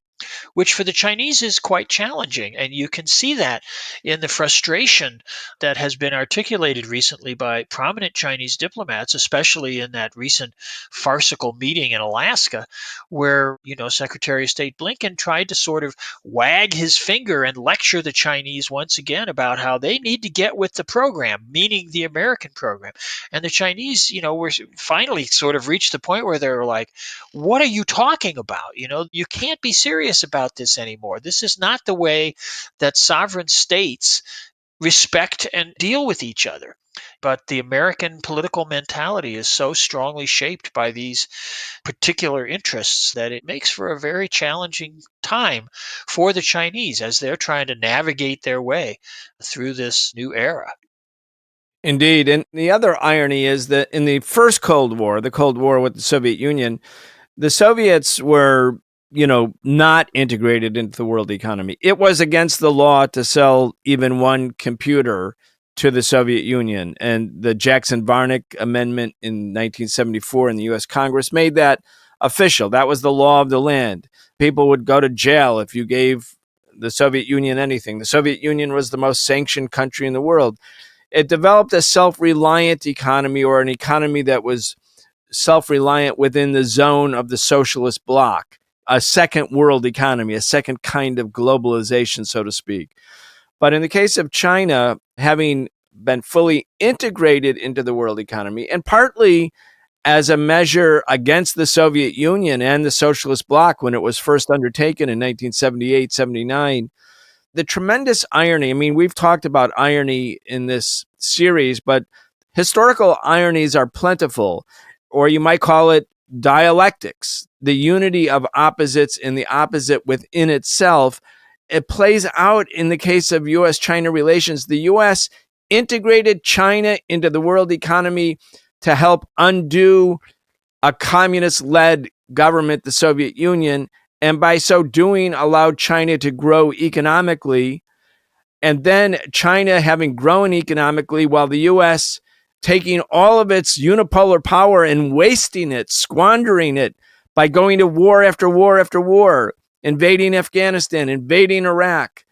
which for the Chinese is quite challenging. And you can see that in the frustration that has been articulated recently by prominent Chinese diplomats, especially in that recent farcical meeting in Alaska, where, Secretary of State Blinken tried to sort of wag his finger and lecture the Chinese once again about how they need to get with the program, meaning the American program. And the Chinese, were finally sort of reached the point where they were like, what are you talking about? You can't be serious about this anymore. This is not the way that sovereign states respect and deal with each other. But the American political mentality is so strongly shaped by these particular interests that it makes for a very challenging time for the Chinese as they're trying to navigate their way through this new era. Indeed. And the other irony is that in the first Cold War, the Cold War with the Soviet Union, the Soviets were, not integrated into the world economy. It was against the law to sell even one computer to the Soviet Union. And the Jackson-Varnick Amendment in 1974 in the U.S. Congress made that official. That was the law of the land. People would go to jail if you gave the Soviet Union anything. The Soviet Union was the most sanctioned country in the world. It developed a self-reliant economy, or an economy that was self-reliant within the zone of the socialist bloc, a second world economy, a second kind of globalization, so to speak. But in the case of China, having been fully integrated into the world economy, and partly as a measure against the Soviet Union and the socialist bloc when it was first undertaken in 1978, 79, the tremendous irony, I mean, we've talked about irony in this series, but historical ironies are plentiful, or you might call it dialectics, the unity of opposites in the opposite within itself. It plays out in the case of U.S.-China relations. The U.S. integrated China into the world economy to help undo a communist-led government, the Soviet Union, and by so doing allowed China to grow economically. And then China having grown economically while the U.S. taking all of its unipolar power and wasting it, squandering it, by going to war after war after war, invading Afghanistan, invading Iraq,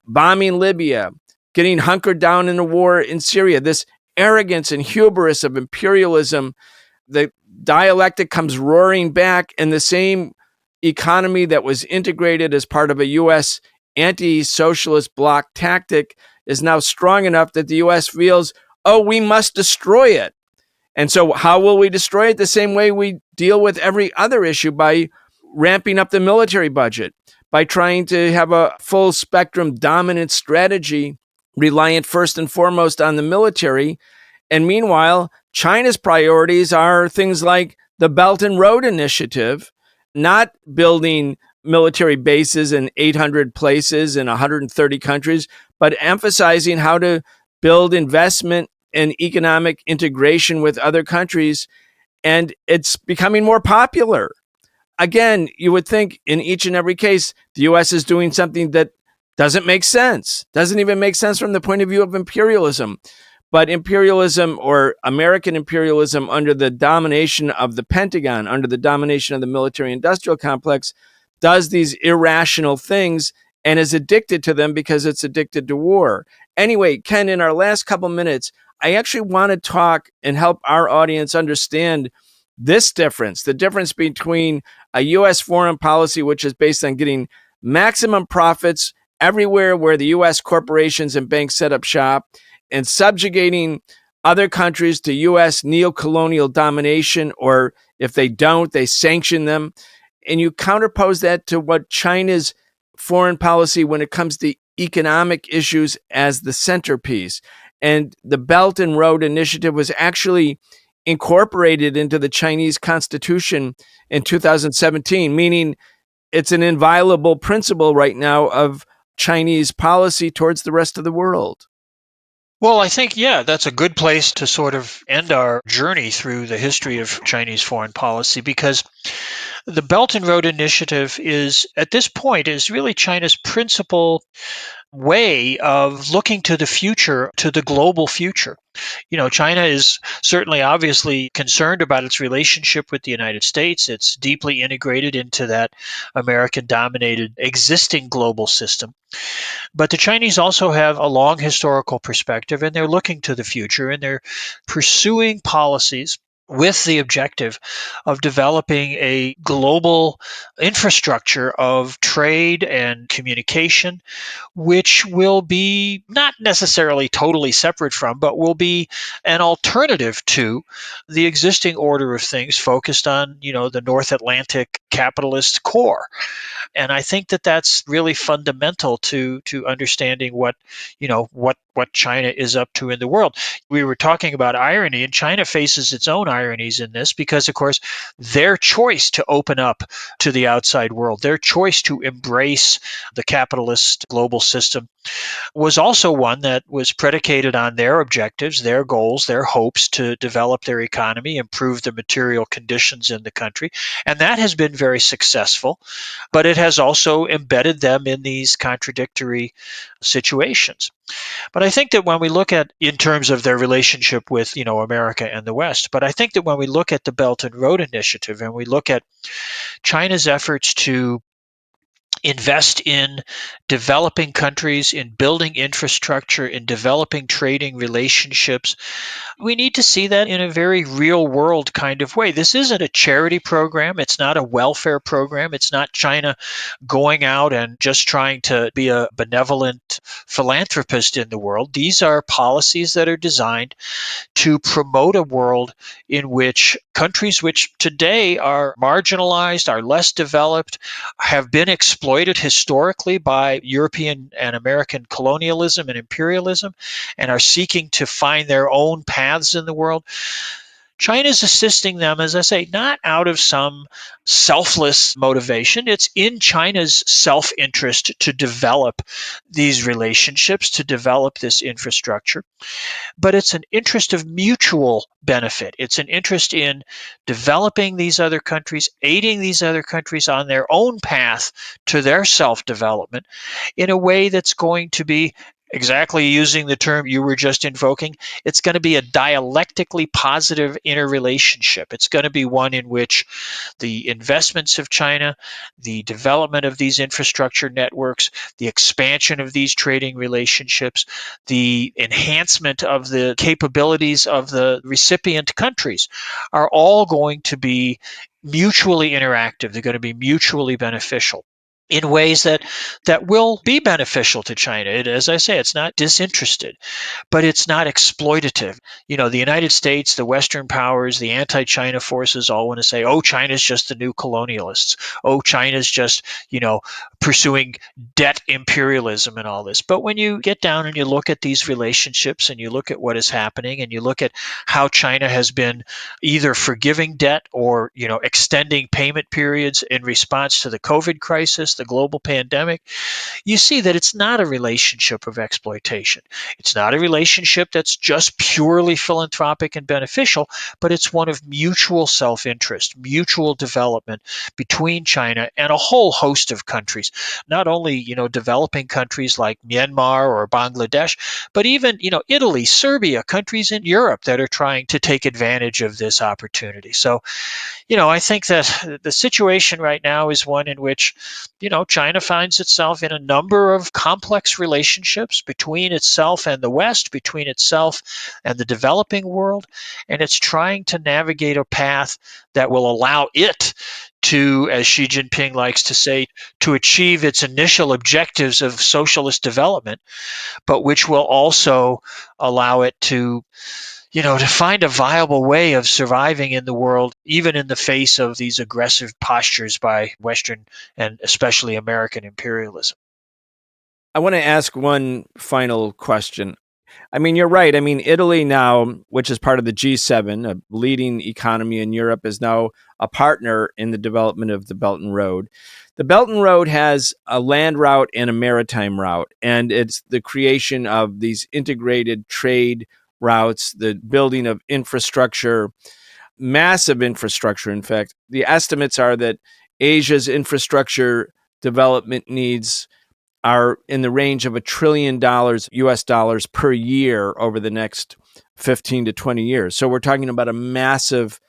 bombing Libya, getting hunkered down in a war in Syria. This arrogance and hubris of imperialism, the dialectic comes roaring back, and the same economy that was integrated as part of a U.S. anti-socialist bloc tactic is now strong enough that the U.S. feels, oh, we must destroy it. And so how will we destroy it? The same way we deal with every other issue, by ramping up the military budget, by trying to have a full spectrum dominant strategy reliant first and foremost on the military. And meanwhile, China's priorities are things like the Belt and Road Initiative, not building military bases in 800 places in 130 countries, but emphasizing how to build investment and economic integration with other countries. And it's becoming more popular. Again, you would think in each and every case, the U.S. is doing something that doesn't make sense, doesn't even make sense from the point of view of imperialism. But imperialism, or American imperialism under the domination of the Pentagon, under the domination of the military-industrial complex, does these irrational things and is addicted to them because it's addicted to war. Anyway, Ken, in our last couple minutes, I actually want to talk and help our audience understand this difference, the difference between a U.S. foreign policy, which is based on getting maximum profits everywhere where the U.S. corporations and banks set up shop, and subjugating other countries to U.S. neocolonial domination, or if they don't, they sanction them. And you counterpose that to what China's foreign policy when it comes to economic issues as the centerpiece. And the Belt and Road Initiative was actually incorporated into the Chinese constitution in 2017, meaning it's an inviolable principle right now of Chinese policy towards the rest of the world. Well, I think, yeah, that's a good place to sort of end our journey through the history of Chinese foreign policy, because the Belt and Road Initiative is, at this point, is really China's principal way of looking to the future, to the global future. China is certainly obviously concerned about its relationship with the United States. It's deeply integrated into that American-dominated existing global system. But the Chinese also have a long historical perspective, and they're looking to the future, and they're pursuing policies with the objective of developing a global infrastructure of trade and communication, which will be not necessarily totally separate from, but will be an alternative to the existing order of things focused on, the North Atlantic capitalist core. And I think that that's really fundamental to understanding what China is up to in the world. We were talking about irony, and China faces its own ironies in this because, of course, their choice to open up to the outside world, their choice to embrace the capitalist global system, was also one that was predicated on their objectives, their goals, their hopes to develop their economy, improve the material conditions in the country. And that has been very successful, but it has also embedded them in these contradictory situations. But I think that when we look at, in terms of their relationship with, America and the West, but I think that when we look at the Belt and Road Initiative and we look at China's efforts to invest in developing countries, in building infrastructure, in developing trading relationships, we need to see that in a very real world kind of way. This isn't a charity program. It's not a welfare program. It's not China going out and just trying to be a benevolent philanthropist in the world. These are policies that are designed to promote a world in which countries which today are marginalized, are less developed, have been exploited historically by European and American colonialism and imperialism, and are seeking to find their own paths in the world. China's assisting them, as I say, not out of some selfless motivation. It's in China's self-interest to develop these relationships, to develop this infrastructure. But it's an interest of mutual benefit. It's an interest in developing these other countries, aiding these other countries on their own path to their self-development in a way that's going to be Exactly, using the term you were just invoking, it's going to be a dialectically positive interrelationship. It's going to be one in which the investments of China, the development of these infrastructure networks, the expansion of these trading relationships, the enhancement of the capabilities of the recipient countries are all going to be mutually interactive. They're going to be mutually beneficial in ways that will be beneficial to China. As I say, it's not disinterested, but it's not exploitative. The United States, the Western powers, the anti-China forces all want to say, "Oh, China's just the new colonialists. Oh, China's just, pursuing debt imperialism and all this." But when you get down and you look at these relationships and you look at what is happening and you look at how China has been either forgiving debt or, extending payment periods in response to the COVID crisis, the global pandemic, you see that it's not a relationship of exploitation. It's not a relationship that's just purely philanthropic and beneficial, but it's one of mutual self-interest, mutual development between China and a whole host of countries. Not only, developing countries like Myanmar or Bangladesh, but even, Italy, Serbia, countries in Europe that are trying to take advantage of this opportunity. So, I think that the situation right now is one in which, China finds itself in a number of complex relationships between itself and the West, between itself and the developing world, and it's trying to navigate a path that will allow it to, as Xi Jinping likes to say, to achieve its initial objectives of socialist development, but which will also allow it to find a viable way of surviving in the world, even in the face of these aggressive postures by Western and especially American imperialism. I want to ask one final question. I mean, you're right. I mean, Italy now, which is part of the G7, a leading economy in Europe, is now a partner in the development of the Belt and Road. The Belt and Road has a land route and a maritime route, and it's the creation of these integrated trade routes, the building of infrastructure, massive infrastructure. In fact, the estimates are that Asia's infrastructure development needs are in the range of $1 trillion US dollars per year over the next 15 to 20 years. So we're talking about a massive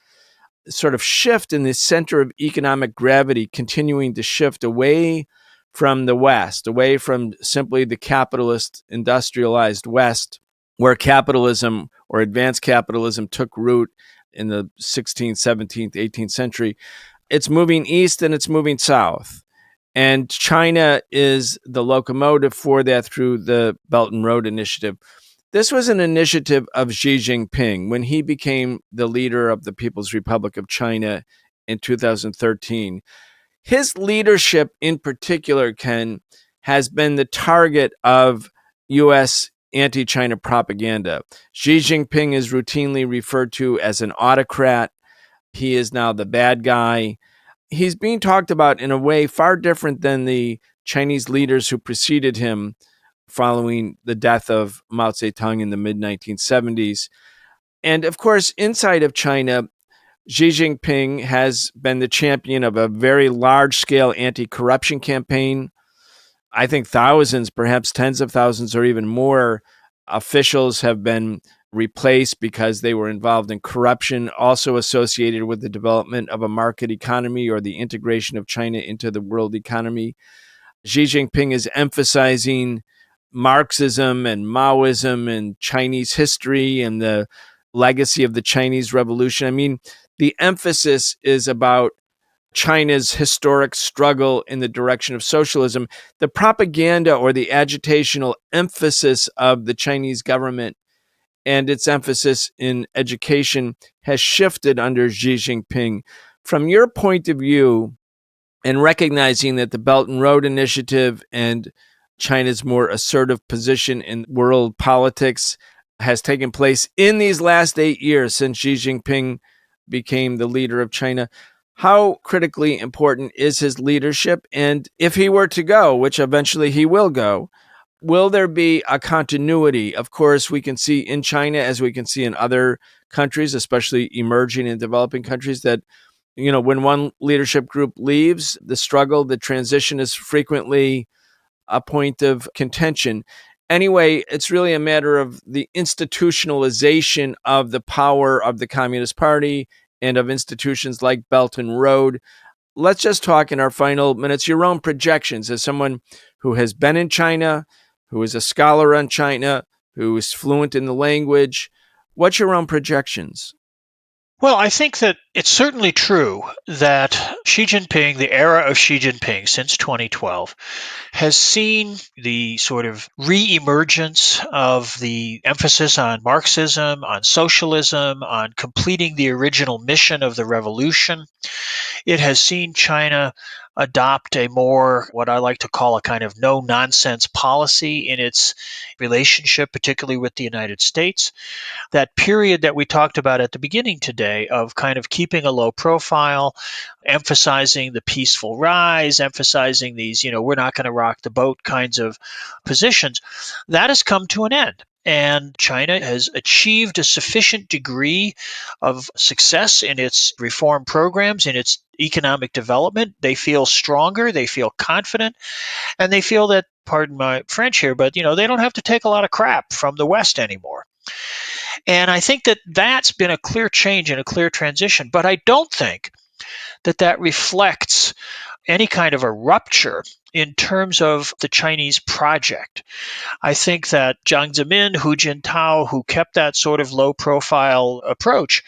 sort of shift in the center of economic gravity, continuing to shift away from the West, away from simply the capitalist industrialized West, where capitalism or advanced capitalism took root in the 16th, 17th, 18th century. It's moving east and it's moving south. And China is the locomotive for that through the Belt and Road Initiative. This was an initiative of Xi Jinping when he became the leader of the People's Republic of China in 2013. His leadership in particular, Ken, has been the target of U.S. anti-China propaganda. Xi Jinping is routinely referred to as an autocrat. He is now the bad guy. He's being talked about in a way far different than the Chinese leaders who preceded him following the death of Mao Zedong in the mid-1970s. And of course, inside of China, Xi Jinping has been the champion of a very large-scale anti-corruption campaign. I think thousands, perhaps tens of thousands or even more officials have been replaced because they were involved in corruption, also associated with the development of a market economy or the integration of China into the world economy. Xi Jinping is emphasizing Marxism and Maoism and Chinese history and the legacy of the Chinese Revolution. I mean, the emphasis is about China's historic struggle in the direction of socialism. The propaganda or the agitational emphasis of the Chinese government and its emphasis in education has shifted under Xi Jinping. From your point of view, and recognizing that the Belt and Road Initiative and China's more assertive position in world politics has taken place in these last 8 years since Xi Jinping became the leader of China, how critically important is his leadership? And if he were to go, which eventually he will go, will there be a continuity? Of course, we can see in China, as we can see in other countries, especially emerging and developing countries, that when one leadership group leaves, the struggle, the transition is frequently a point of contention. Anyway, it's really a matter of the institutionalization of the power of the Communist Party and of institutions like Belt and Road. Let's just talk in our final minutes, your own projections as someone who has been in China, who is a scholar on China, who is fluent in the language. What's your own projections? Well, I think that it's certainly true that Xi Jinping, the era of Xi Jinping since 2012, has seen the sort of re-emergence of the emphasis on Marxism, on socialism, on completing the original mission of the revolution. It has seen China adopt a more, what I like to call a kind of no-nonsense policy in its relationship, particularly with the United States. That period that we talked about at the beginning today of kind of keeping a low profile, emphasizing the peaceful rise, emphasizing these, we're not going to rock the boat kinds of positions, that has come to an end. And China has achieved a sufficient degree of success in its reform programs, in its economic development. They feel stronger, they feel confident, and they feel that, pardon my French here, but they don't have to take a lot of crap from the West anymore. And I think that that's been a clear change and a clear transition. But I don't think that that reflects any kind of a rupture in terms of the Chinese project. I think that Jiang Zemin, Hu Jintao, who kept that sort of low-profile approach,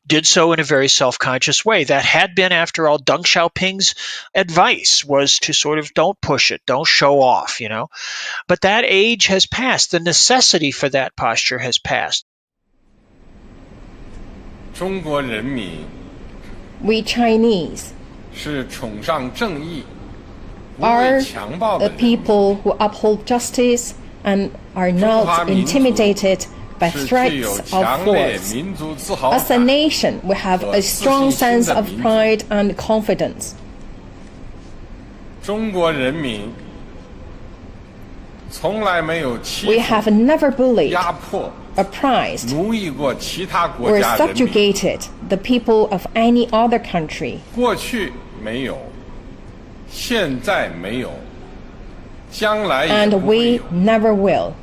did so in a very self-conscious way. That had been, after all, Deng Xiaoping's advice was to sort of don't push it, don't show off, But that age has passed. The necessity for that posture has passed. We Chinese are the people who uphold justice and are not intimidated by threats of force. As a nation, we have a strong sense of pride and confidence. We have never bullied, oppressed, or subjugated the people of any other country. And we never will.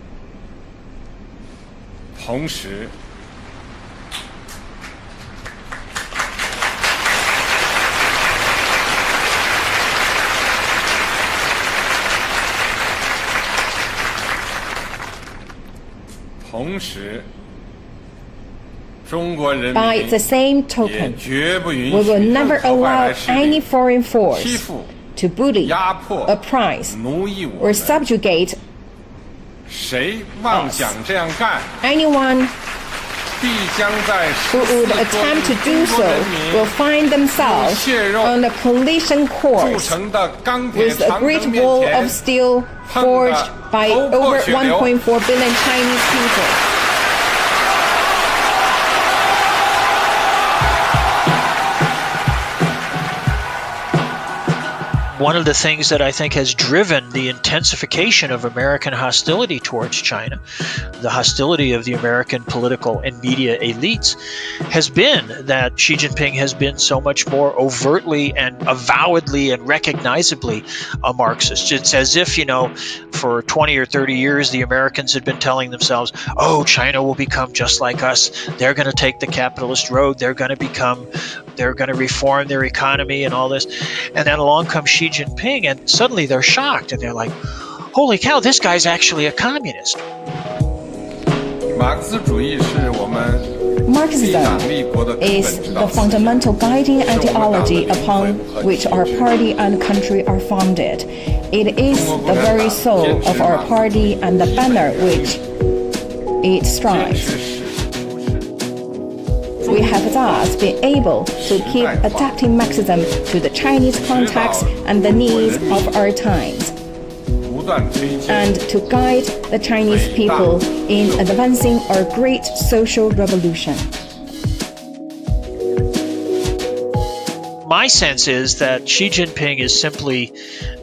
By the same token, we will never allow any foreign force to bully, oppress, or subjugate us. Anyone who would attempt to do so will find themselves on a collision course with a great wall of steel forged by over 1.4 billion Chinese people. One of the things that I think has driven the intensification of American hostility towards China, the hostility of the American political and media elites, has been that Xi Jinping has been so much more overtly and avowedly and recognizably a Marxist. It's as if, for 20 or 30 years, the Americans had been telling themselves, oh, China will become just like us. They're going to take the capitalist road. They're going to reform their economy and all this. And then along comes Xi Jinping, and suddenly they're shocked, and they're like, holy cow, this guy's actually a communist. Marxism is the fundamental guiding ideology upon which our party and country are founded. It is the very soul of our party and the banner which it strives. We have thus been able to keep adapting Marxism to the Chinese context and the needs of our times, and to guide the Chinese people in advancing our great social revolution. My sense is that Xi Jinping is simply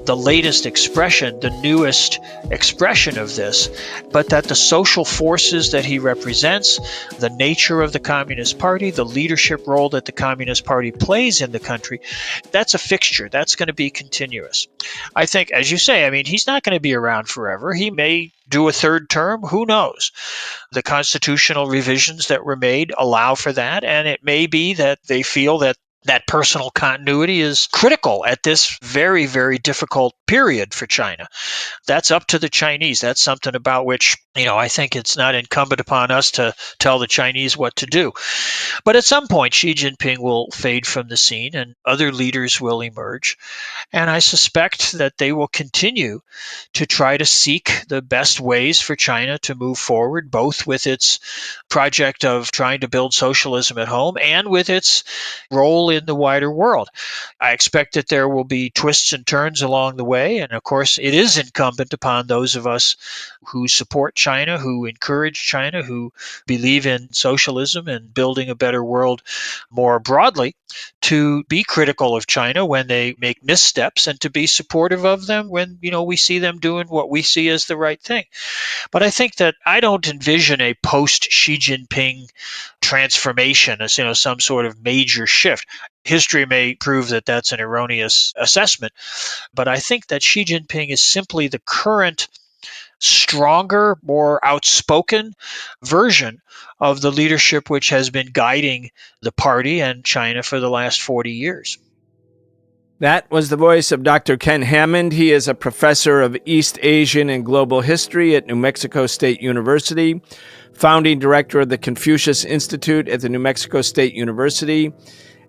the latest expression, the newest expression of this, but that the social forces that he represents, the nature of the Communist Party, the leadership role that the Communist Party plays in the country, that's a fixture. That's going to be continuous. I think, as you say, I mean, he's not going to be around forever. He may do a third term. Who knows? The constitutional revisions that were made allow for that, and it may be that they feel that personal continuity is critical at this very, very difficult period for China. That's up to the Chinese. That's something about which, I think it's not incumbent upon us to tell the Chinese what to do. But at some point, Xi Jinping will fade from the scene and other leaders will emerge. And I suspect that they will continue to try to seek the best ways for China to move forward, both with its project of trying to build socialism at home and with its role in the wider world. I expect that there will be twists and turns along the way. And of course, it is incumbent upon those of us who support China, who encourage China, who believe in socialism and building a better world more broadly, to be critical of China when they make missteps and to be supportive of them when, we see them doing what we see as the right thing. But I think that I don't envision a post-Xi Jinping transformation as, some sort of major shift. History may prove that that's an erroneous assessment, but I think that Xi Jinping is simply the current stronger, more outspoken version of the leadership which has been guiding the party and China for the last 40 years. That was the voice of Dr. Ken Hammond. He is a professor of East Asian and Global History at New Mexico State University, founding director of the Confucius Institute at the New Mexico State University,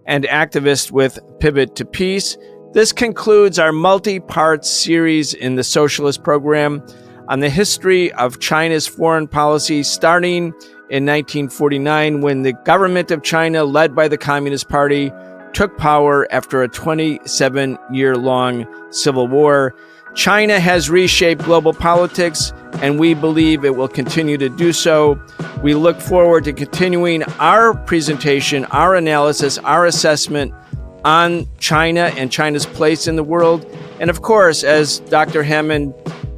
and activist with Pivot to Peace. This concludes our multi-part series in the Socialist Program on the history of China's foreign policy, starting in 1949 when the government of China, led by the Communist Party, took power after a 27-year-long civil war. China has reshaped global politics, and we believe it will continue to do so. We look forward to continuing our presentation, our analysis, our assessment on China and China's place in the world. And of course, as Dr. Hammond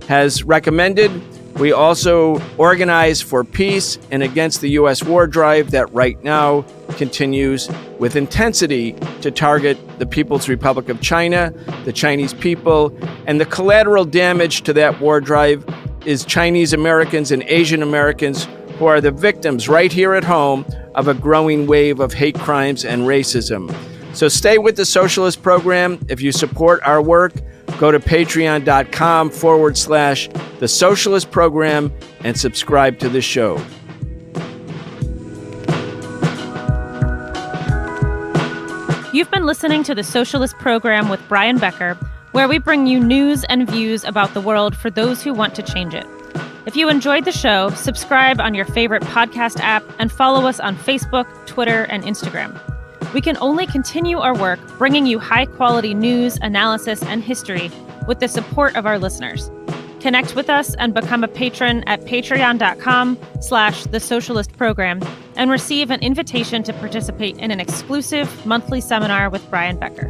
has recommended, we also organize for peace and against the U.S. war drive that right now continues with intensity to target the People's Republic of China, the Chinese people, and the collateral damage to that war drive is Chinese Americans and Asian Americans who are the victims right here at home of a growing wave of hate crimes and racism. So stay with the Socialist Program. If you support our work, go to patreon.com/The Socialist Program and subscribe to the show. You've been listening to The Socialist Program with Brian Becker, where we bring you news and views about the world for those who want to change it. If you enjoyed the show, subscribe on your favorite podcast app and follow us on Facebook, Twitter, and Instagram. We can only continue our work bringing you high-quality news, analysis, and history with the support of our listeners. Connect with us and become a patron at patreon.com/The Socialist Program and receive an invitation to participate in an exclusive monthly seminar with Brian Becker.